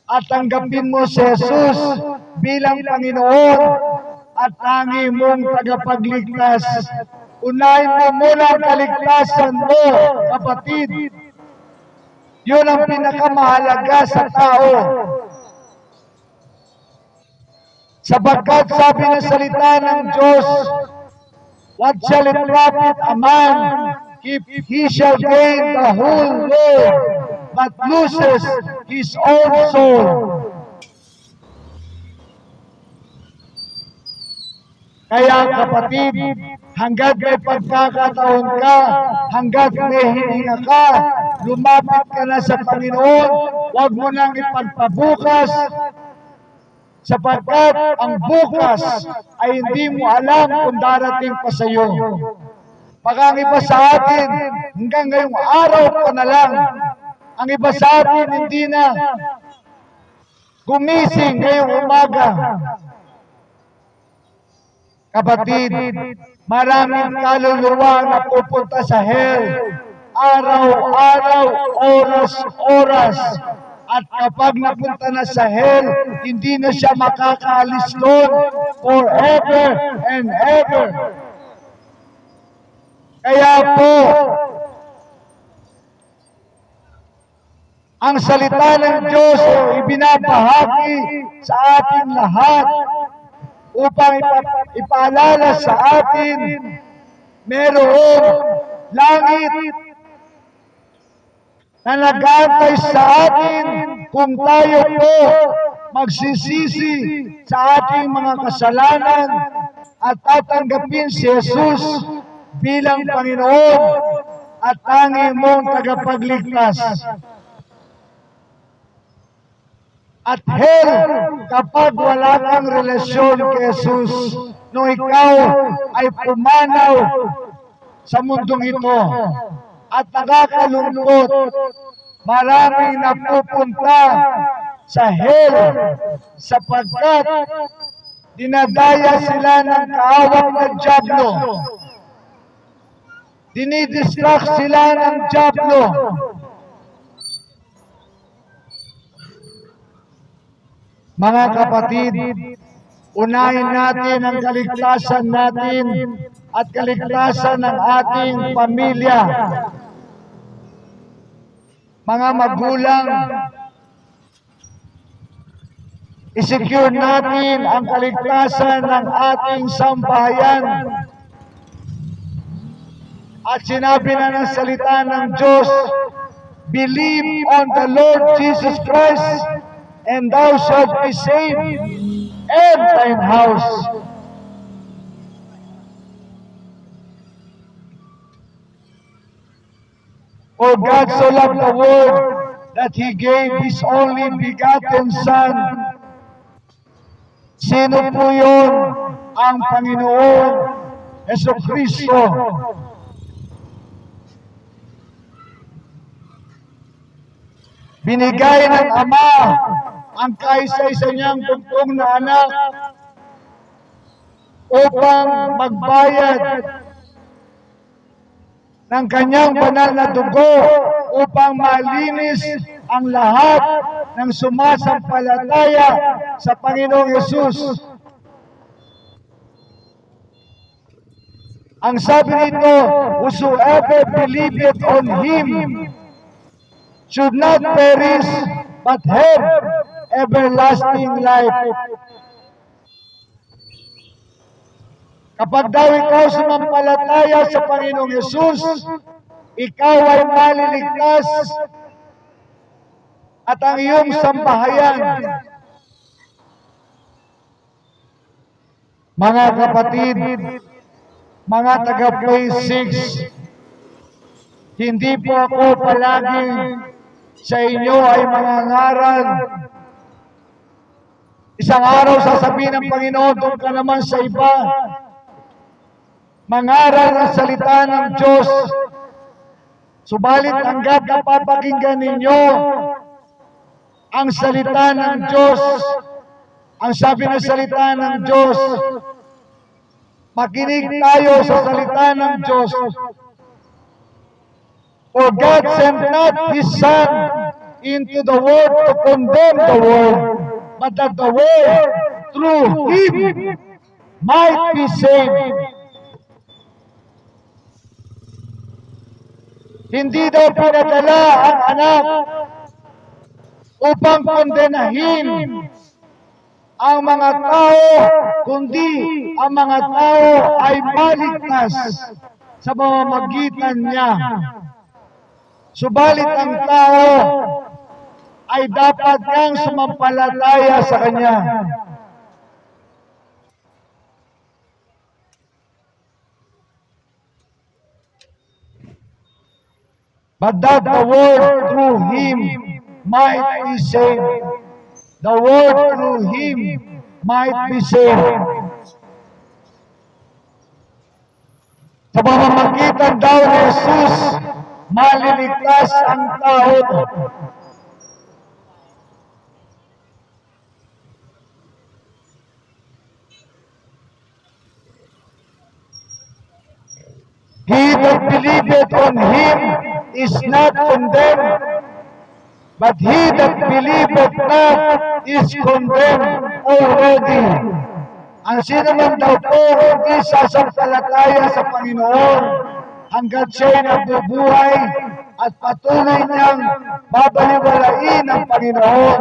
at tanggapin mo si Jesus bilang Panginoon at tangi mong tagapagligtas. Unahin mo muna ang kaligtasan mo, kapatid. Yun ang pinakamahalaga sa tao. Sapagkat sabi ng salita ng Diyos, what shall it profit a man if he shall gain the whole world, but loses his own soul? Kaya kapatid, hanggat may pagkakataon ka, hanggat may hininga ka, lumapit ka na sa Panginoon, huwag mo nang ipagpabukas, sapagkat ang bukas ay hindi mo alam kung darating pa sa iyo. Baka ang iba sa atin, hanggang ngayong araw pa na lang, ang iba sa atin hindi na gumising ngayong umaga. Kapatid, maraming kaluluwa na pupunta sa hell, araw-araw, oras-oras. At kapag napunta na sa hell, hindi na siya makakaalis doon forever and ever. Kaya po, ang salita ng Diyos ay ibinabahagi sa ating lahat upang ipaalala sa atin merong langit na nag-aantay sa atin kung tayo po magsisisi sa ating mga kasalanan at tatanggapin si Jesus bilang Panginoon at tanging mong tagapagligtas. At hell, kapag wala kang relasyon kay Jesus, nung ikaw ay pumanaw sa mundong ito at nakakalungkot, maraming napupunta sa hell sapagkat dinadaya sila ng kaawak na dyablo. Dinidistract sila ng dyablo. Mga kapatid, unahin natin ang kaligtasan natin at kaligtasan ng ating pamilya. Mga magulang, isecure natin ang kaligtasan ng ating sambahayan. At sinabi na ng salita ng Diyos, believe on the Lord Jesus Christ, and thou shalt be saved, and thine house. For God so loved the world that He gave His only begotten Son. Sino po yun? Ang Panginoon Jesucristo. Binigay ng Ama ang kaisa-isa niyang bugtong na anak upang magbayad ng kanyang banal na dugo upang malinis ang lahat ng sumasampalataya sa Panginoong Yesus. Ang sabi nito, whosoever believeth on Him should not perish but have everlasting life. Kapag daw ikaw sumampalataya sa Panginoong Yesus, ikaw ay maliligtas at ang iyong sambahayan. Mga kapatid, mga taga-Phase 6, hindi po ako palaging sa inyo ay mangangaral. Isang araw sasabihin ng Panginoon, doon ka naman sa iba. Mangaral ang salita ng Diyos. Subalit hanggat napapakinggan ninyo ang salita ng Diyos, ang sabi ng salita ng Diyos, makinig tayo sa salita ng Diyos. For God sent not His Son into the world to condemn the world, but that the world through Him might be saved. Hindi daw pinadala ang anak upang kondenahin ang mga tao, kundi ang mga tao ay maligtas sa pamamagitan niya. Subalit ang tao ay dapat ngang sumampalataya sa Kanya. But that the world through Him might be saved. The world through Him might be saved. Sa pamamagitan daw ni Jesus, maliligtas ang tao. He that believeth on Him is not condemned, but he that believeth not is condemned already. Ang sino man daw po hindi sasampalataya sa Panginoon hanggat siya'y nabubuhay at patuloy niyang babaliwalain ang Panginoon.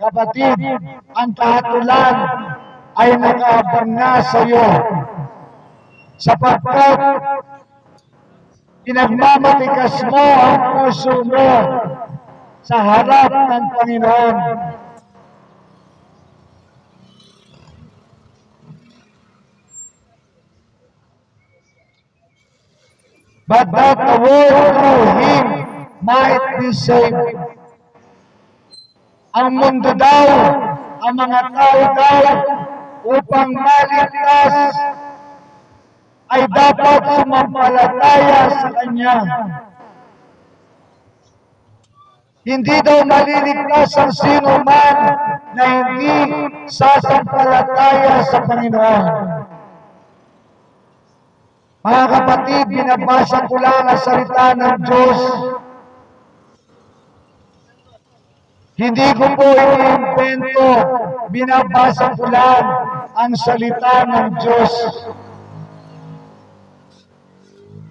Kapatid, ang kahatulan ay nakaabang na sa iyo, sapagkat pinagmamatigas mo ang puso mo sa harap ng Panginoon. But that the world through him might be saved. Ang mundo daw, ang mga tao daw, upang maligtas, ay dapat sumampalataya sa Kanya. Hindi daw maliligtas ang sino man na hindi sasampalataya sa Panginoon. Mga kapatid, binabasa ko lang ang salita ng Diyos. Hindi ko po iniimbento, binabasa ko lang ang salita ng Diyos.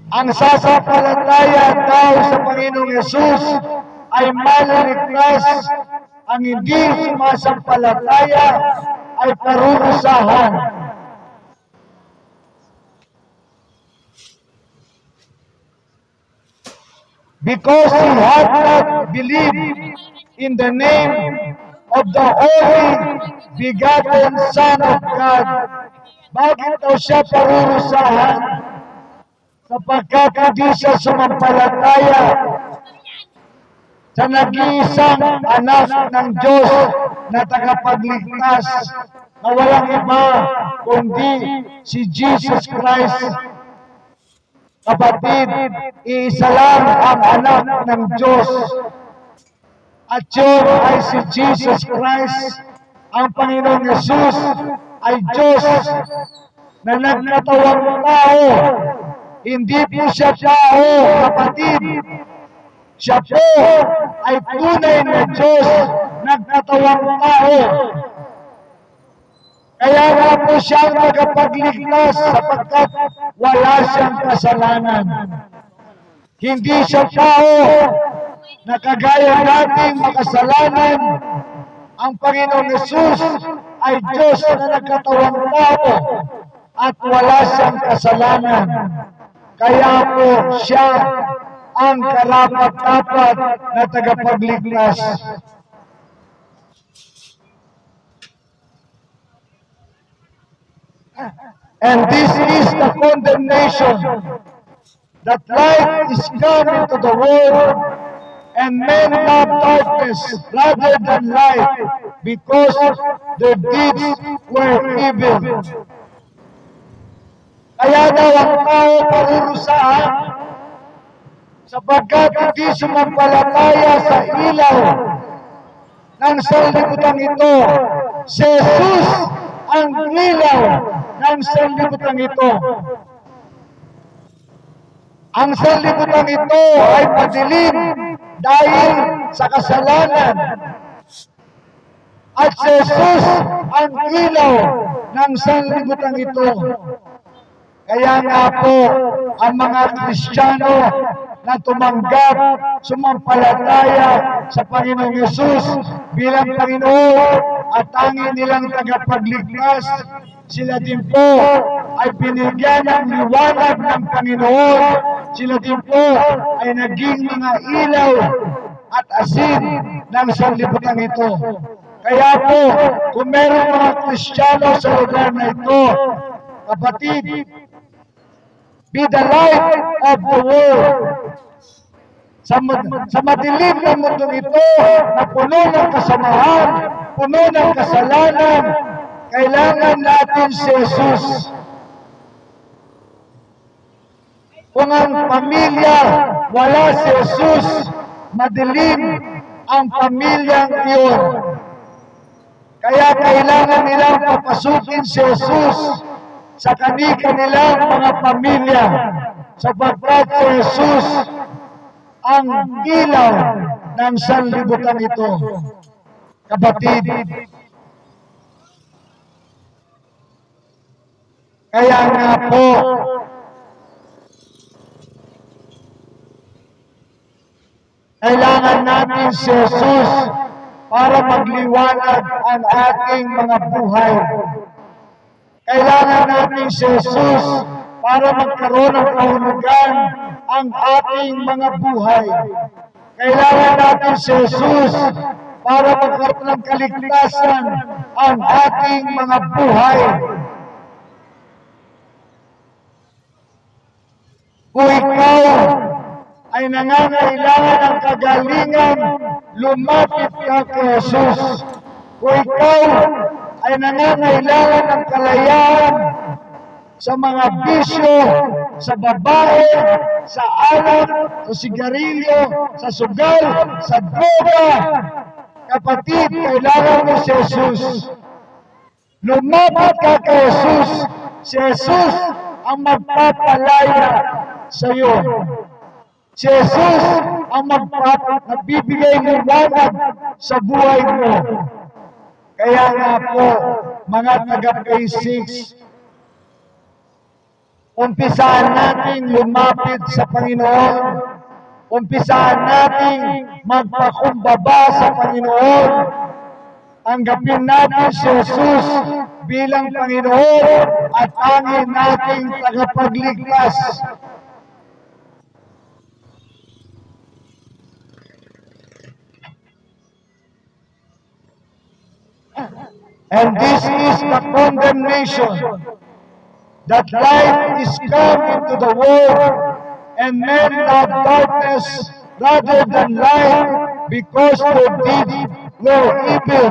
Ang sasampalataya daw sa Panginoong Yesus ay maliligtas, ang hindi sumasampalataya ay parurusahan. Because he had not believed in the name of the only begotten Son of God. Bakit daw siya parurusahan? Sapagkat hindi siya sumampalataya sa nag-iisang anak ng Diyos na tagapagligtas na walang iba kundi si Jesus Christ. Kapatid, iisa lang ang anak ng Diyos. At yun ay si Jesus Christ. Ang Panginoong Yesus ay Diyos na nagkatawang tao. Hindi po siya tao, kapatid. Siya po ay tunay na Diyos, nagkatawang tao. Kaya nga po siyang magpagligtas sapagkat wala siyang kasalanan. Hindi siya tao na kagaya nating makasalanan. Ang Panginoong Yesus ay Diyos na nagkatawang tao at wala siyang kasalanan. Kaya po siya ang karapat-dapat na tagapagligtas. And this is the condemnation, that light is come into the world, and men love darkness rather than light, because their deeds were evil. Kaya daw ang tao parurusahan, sapagkat hindi sumampalataya sa ilaw ng sanlibutan ito. Si Jesus ang ilaw ng sanlibutan ito. Ang sanlibutan ito ay madilim dahil sa kasalanan. At si Jesus ang ilaw ng sanlibutan ito. Kaya nga po, ang mga Kristiyano na tumanggap, sumampalataya sa Panginoong Yesus bilang Panginoon at tanging nilang tagapagligtas, sila din po ay binigyan ng liwanag ng Panginoon. Sila din po ay naging mga ilaw at asin ng sanlibutan ito. Kaya po, kung meron mga Kristiyano sa lugar na ito, kapatid, be the light of the world. Sa madilim na mundo ito, na puno ng kasamahan, puno ng kasalanan, kailangan natin si Jesus. Kung ang pamilya wala si Jesus, madilim ang pamilyang iyon. Kaya kailangan nilang papasukin si Jesus sa kanilang mga pamilya, sapagkat si Jesus ang ilaw ng sanlibutan ito. Kapatid, kaya nga po, kailangan natin si Jesus para magliwanag ang ating mga buhay. Kailangan natin si Jesus para magkaroon ng kahulugan ang ating mga buhay. Kailangan natin si Jesus para magkaroon ng kaligtasan ang ating mga buhay. Kung ikaw ay nangangailangan ng kagalingan, lumapit ka kay Jesus. Kung ikaw ay nangangailangan ng kalayaan sa mga bisyo, sa babae, sa alak, sa sigarilyo, sa sugal, sa droga, kapatid, kailangan mo si Jesus. Lumapit ka kay Jesus. Si Jesus ang magpapalaya sa iyo. Si Jesus ang magbibigay ng liwanag sa buhay mo. Kaya nga po, mga taga-P6, umpisahan natin lumapit sa Panginoon. Umpisahan natin magpakumbaba sa Panginoon. Tanggapin natin si Jesus bilang Panginoon at angin nating tagapagligtas. And this is the condemnation, that light is come into the world, and men love darkness rather than light, because their deeds were evil.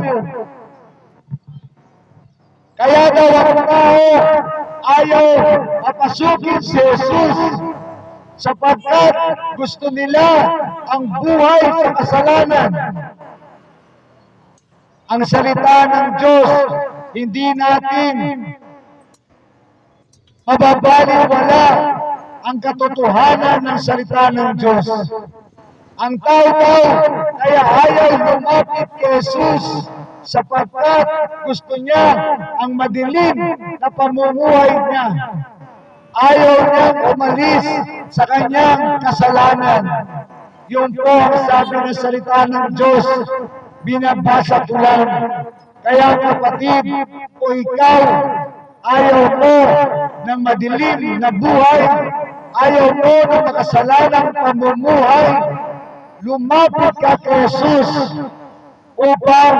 Kaya daw ang tao ayaw papasukin si Jesus, sapagkat gusto nila ang buhay sa kasalanan. Ang salita ng Diyos, hindi natin mababaliwala ang katotohanan ng salita ng Diyos. Ang tao kaya ayaw lumapit kay Jesus sapagkat gusto niya ang madilim na pamumuhay niya. Ayaw niyang umalis sa kanyang kasalanan. Yun po ang sabi ng salita ng Diyos, binabasa ko lang. Kaya kapatid, kung ikaw ayaw mo ng madilim na buhay, ayaw mo ng makasalanang pamumuhay, lumapit ka kay Jesus upang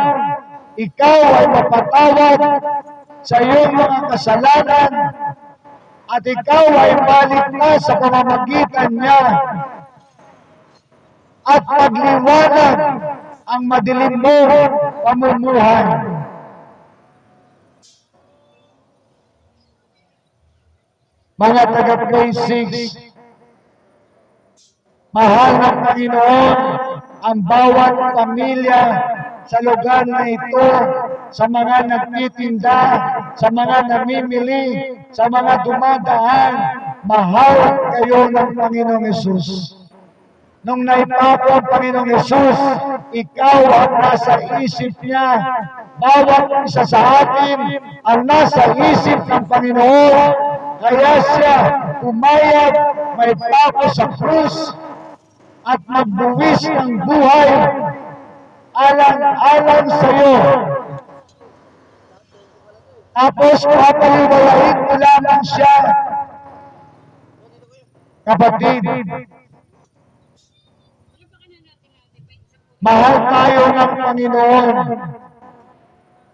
ikaw ay mapatawad sa iyong mga kasalanan at ikaw ay maligtas sa pamamagitan niya at pagliwanag ang madilim mo pamumuhay. Mga taga-P6, mahal ng Panginoon ang bawat pamilya sa lugar na ito, sa mga nagtitinda, sa mga namimili, sa mga dumadaan. Mahal kayo ng Panginoong Hesus. Nung naipako ang Panginoong Hesus, ikaw ang nasa isip niya. Bawat isa sa atin ang nasa isip ng Panginoon. Kaya siya umayag, may pako sa krus, at magbuwis ng buhay alang-alang sa iyo. Tapos papaliwalain mo lamang siya. Kapatid, mahal tayo ng Panginoon.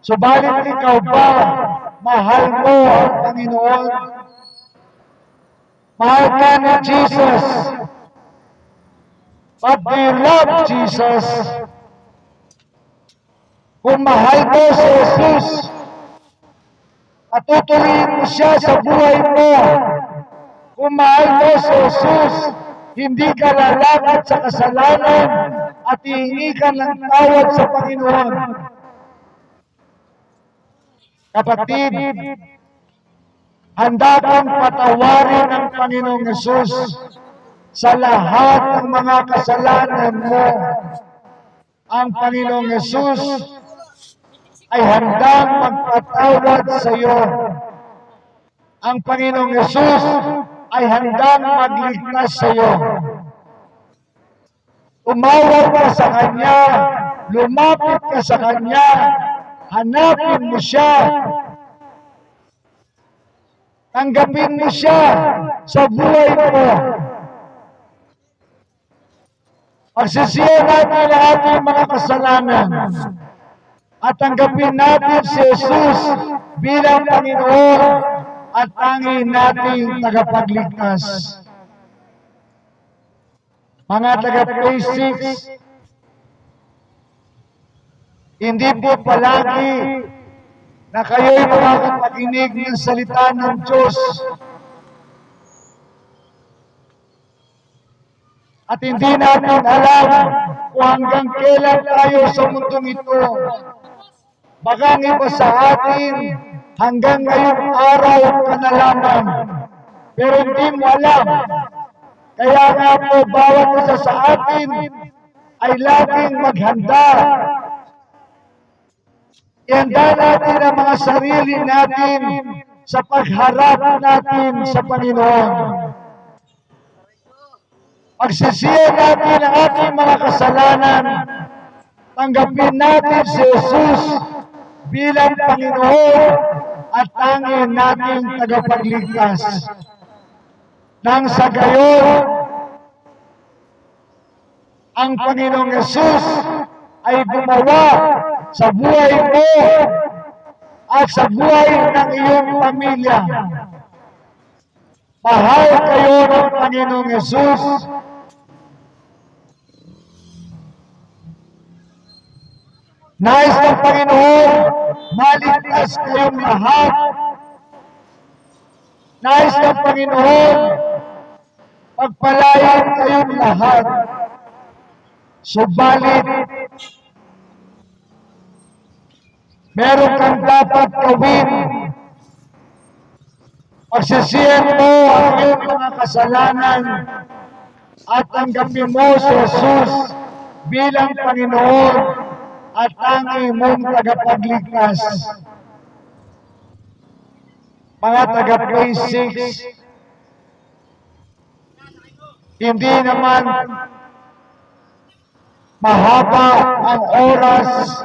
Subalit ikaw ba, mahal mo ang Panginoon? Mahal ka ni Jesus. But do you love Jesus? Kung mahal mo si Jesus, patutuloyin mo siya sa buhay mo. Kung mahal mo si Jesus, hindi ka lalakad sa kasalanan at hihingi ka ng tawad sa Panginoon. Kapatid, handa kang patawarin ng Panginoong Hesus sa lahat ng mga kasalanan mo. Ang Panginoong Hesus ay handang magpatawad sa iyo. Ang Panginoong Hesus ay handang magligtas sa iyo. Umawag ka sa Kanya, lumapit ka sa Kanya, hanapin mo siya, Tanggapin mo siya sa buhay mo. Pagsisiyan natin ang ating mga kasalanan at tanggapin natin si Jesus bilang Panginoon at tanging nating tagapagligtas. Mga taga-Phase 6, hindi po palagi na kayo'y makakapakinig ng salita ng Diyos. At hindi natin alam kung hanggang kailan tayo sa mundong ito. Baka ang iba sa atin, hanggang ngayong araw ka na lamang. Pero hindi mo alam. Kaya nga po, bawat isa sa atin ay laging maghanda. Ihanda natin ang mga sarili natin sa pagharap natin sa Panginoon. Pagsisiyan natin ang ating mga kasalanan, tanggapin natin si Jesus bilang Panginoon at tanging nating tagapagligtas. Nang sa gayon, ang Panginoong Jesus ay gumawa sa buhay mo at sa buhay ng iyong pamilya. Mahal kayo ng Panginoong Jesus. Nais ng Panginoon, maligtas kayong lahat. Nais ng Panginoon, pagpalain kayong lahat. Subalit, meron kang dapat gawin. Pagsisiyan mo ang iyong mga kasalanan at tanggapin mo si Jesus bilang Panginoon at tanging mong tagapagligtas. Mga taga-Phase 6, hindi naman mahaba ang oras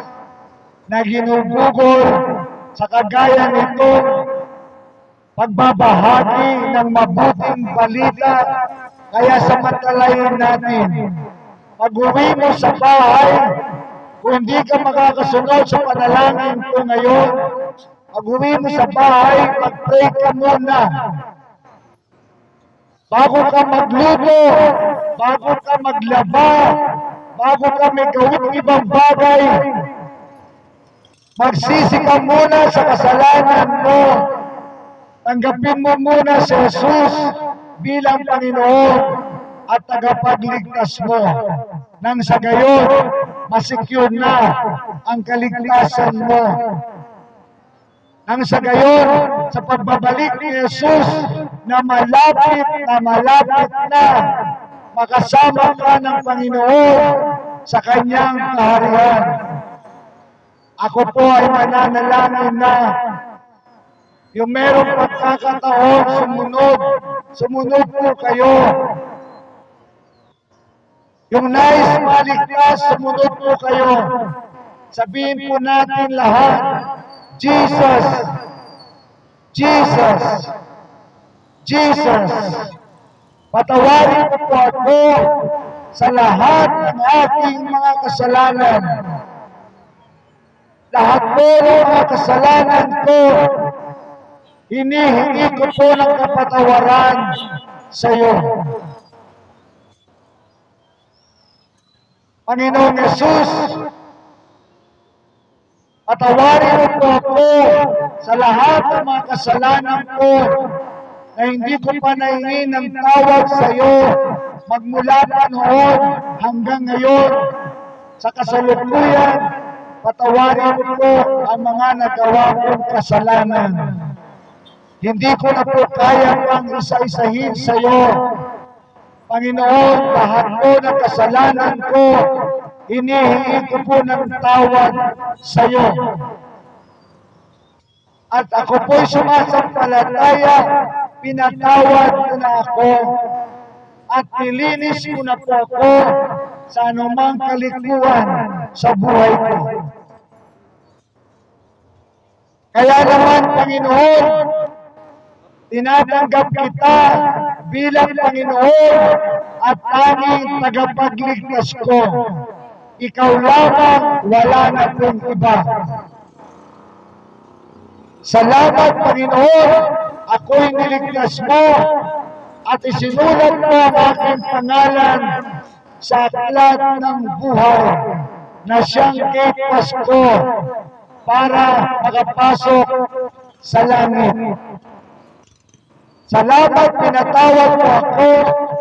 na ginugugol sa kagaya nito pagbabahagi ng mabuting balita, kaya samantalayin natin. Pag-uwi mo sa bahay, kung hindi ka makakasunod sa panalangin ko ngayon, pag-uwi mo sa bahay, mag-pray ka muna. Bago ka magluto, bago ka maglaba, bago ka may gawin ibang bagay, magsisi ka muna sa kasalanan mo. Tanggapin mo muna si Jesus bilang Panginoon at tagapagligtas mo. Nang sa gayon, masecure na ang kaligtasan mo. Nang sa gayon, sa pagbabalik ni Jesus na malapit na, makasama ka ng Panginoon sa kanyang kaharian. Ako po ay mananalangin na yung merong pagkakataon, sumunod po kayo. Yung nais maligtas, sumunod po kayo. Sabihin po natin lahat, Jesus, Jesus, Jesus, patawarin mo po ako sa lahat ng aking mga kasalanan. Lahat po ng mga kasalanan ko, hinihingi ko po ng kapatawaran sa iyo. Panginoong Jesus, patawarin mo po ako sa lahat ng mga kasalanan ko na hindi ko pa nahingi ng tawad sa iyo magmula pa noon hanggang ngayon. Sa kasalukuyan, patawarin mo po ang mga nagawa kong kasalanan. Hindi ko na po kaya pang isa-isahin sa iyo. Panginoon, lahat po ng kasalanan ko, hinihingi ko po ng tawad sa iyo. At ako po'y sumasampalataya, pinatawad mo na ako, at nilinis mo na po ako sa anumang kalikuan sa buhay ko. Kaya naman, Panginoon, Tinatanggap kita bilang Panginoon at tanging tagapagligtas ko. Ikaw lamang, wala na pong iba. Salamat, Panginoon, ako'y niligtas mo at isinulat mo ang aking pangalan sa aklat ng buhay na siyang gate pass ko para makapasok sa langit. Salamat, pinatawad mo ako.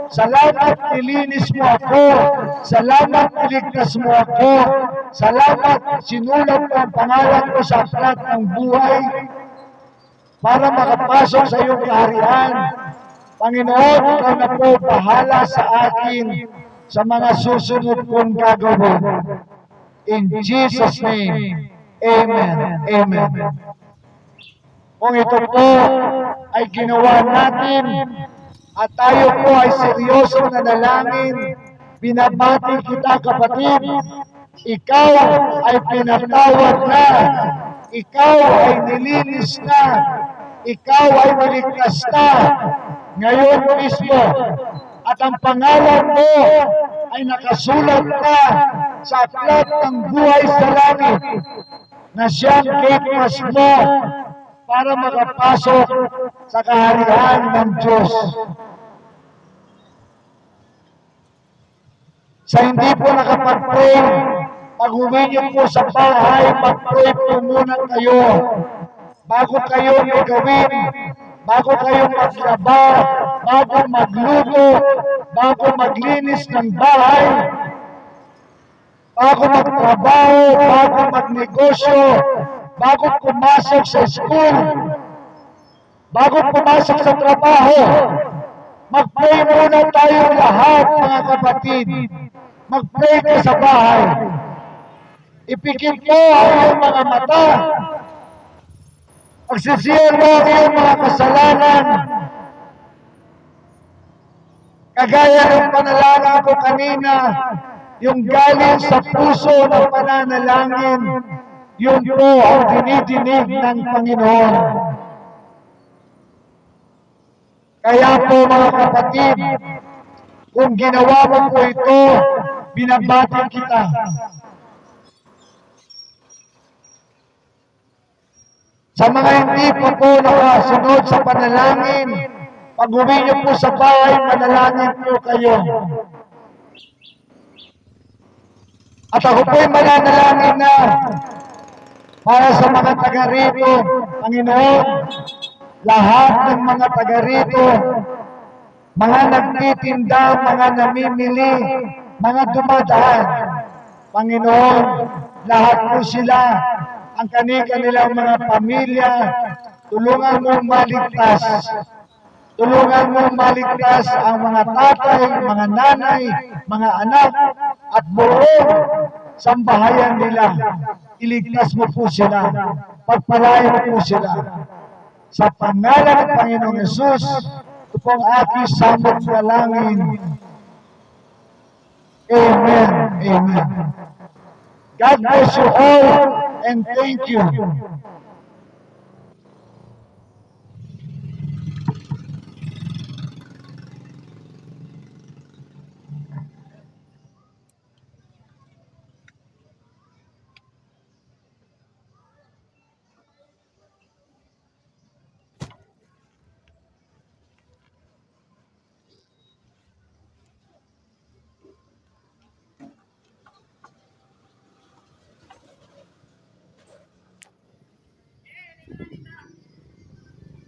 Salamat, nilinis mo ako. Salamat, niligtas mo ako. Salamat, sinulat mo ang pangalan ko sa aklat ng buhay para makapasok sa iyong kaharian. Panginoon, ikaw na po bahala sa akin sa mga susunod kong gagawin. In Jesus' name, Amen. Amen. Kung ito po ay ginawa natin at tayo po ay seryoso na nalangin, binabati kita kapatid, ikaw ay pinatawad na, ikaw ay nilinis na, ikaw ay niligtas na, ngayon mismo, at ang pangalan mo ay nakasulat na sa aklat ng buhay sa langit na siyang gate pass mo para makapasok sa kaharian ng Diyos. Sa hindi po nakapag-pray, pag-uwi niyo po sa bahay, mag-pray po muna kayo. Bago kayo may gawin, bago kayo maglaba, bago magluto, bago maglinis ng bahay, bago magtrabaho, bago magnegosyo, bago pumasok sa school, bago pumasok sa trabaho, mag-pray muna tayo lahat, mga kapatid. Mag-pray ka sa bahay. Ipikit mo ang iyong mga mata. Pagsisiyan mo ang iyong mga kasalanan. Kagaya ng panalangin ko kanina, yung galing sa puso ng pananalangin, yun po ang dinidinig ng Panginoon. Kaya po mga kapatid, kung ginawa mo po ito, binabati kita. Sa mga hindi pa po nakasunod sa panalangin, pag-uwi niyo po sa bahay, manalangin po kayo. At ako po'y mananalangin na para sa mga taga rito, Panginoon, lahat ng mga taga rito, mga nagtitinda, mga namimili, mga dumadaan, Panginoon, lahat po sila, ang kanilang mga pamilya, tulungan mong maligtas. Tulungan mong maligtas ang mga tatay, mga nanay, mga anak, at buong sambahayan nila. Iligtas mo po sila. Pagpalain mo po sila. Sa pangalan ng Panginoong Yesus, ito pong aking samot dalangin. Amen. Amen. God bless you all and thank you.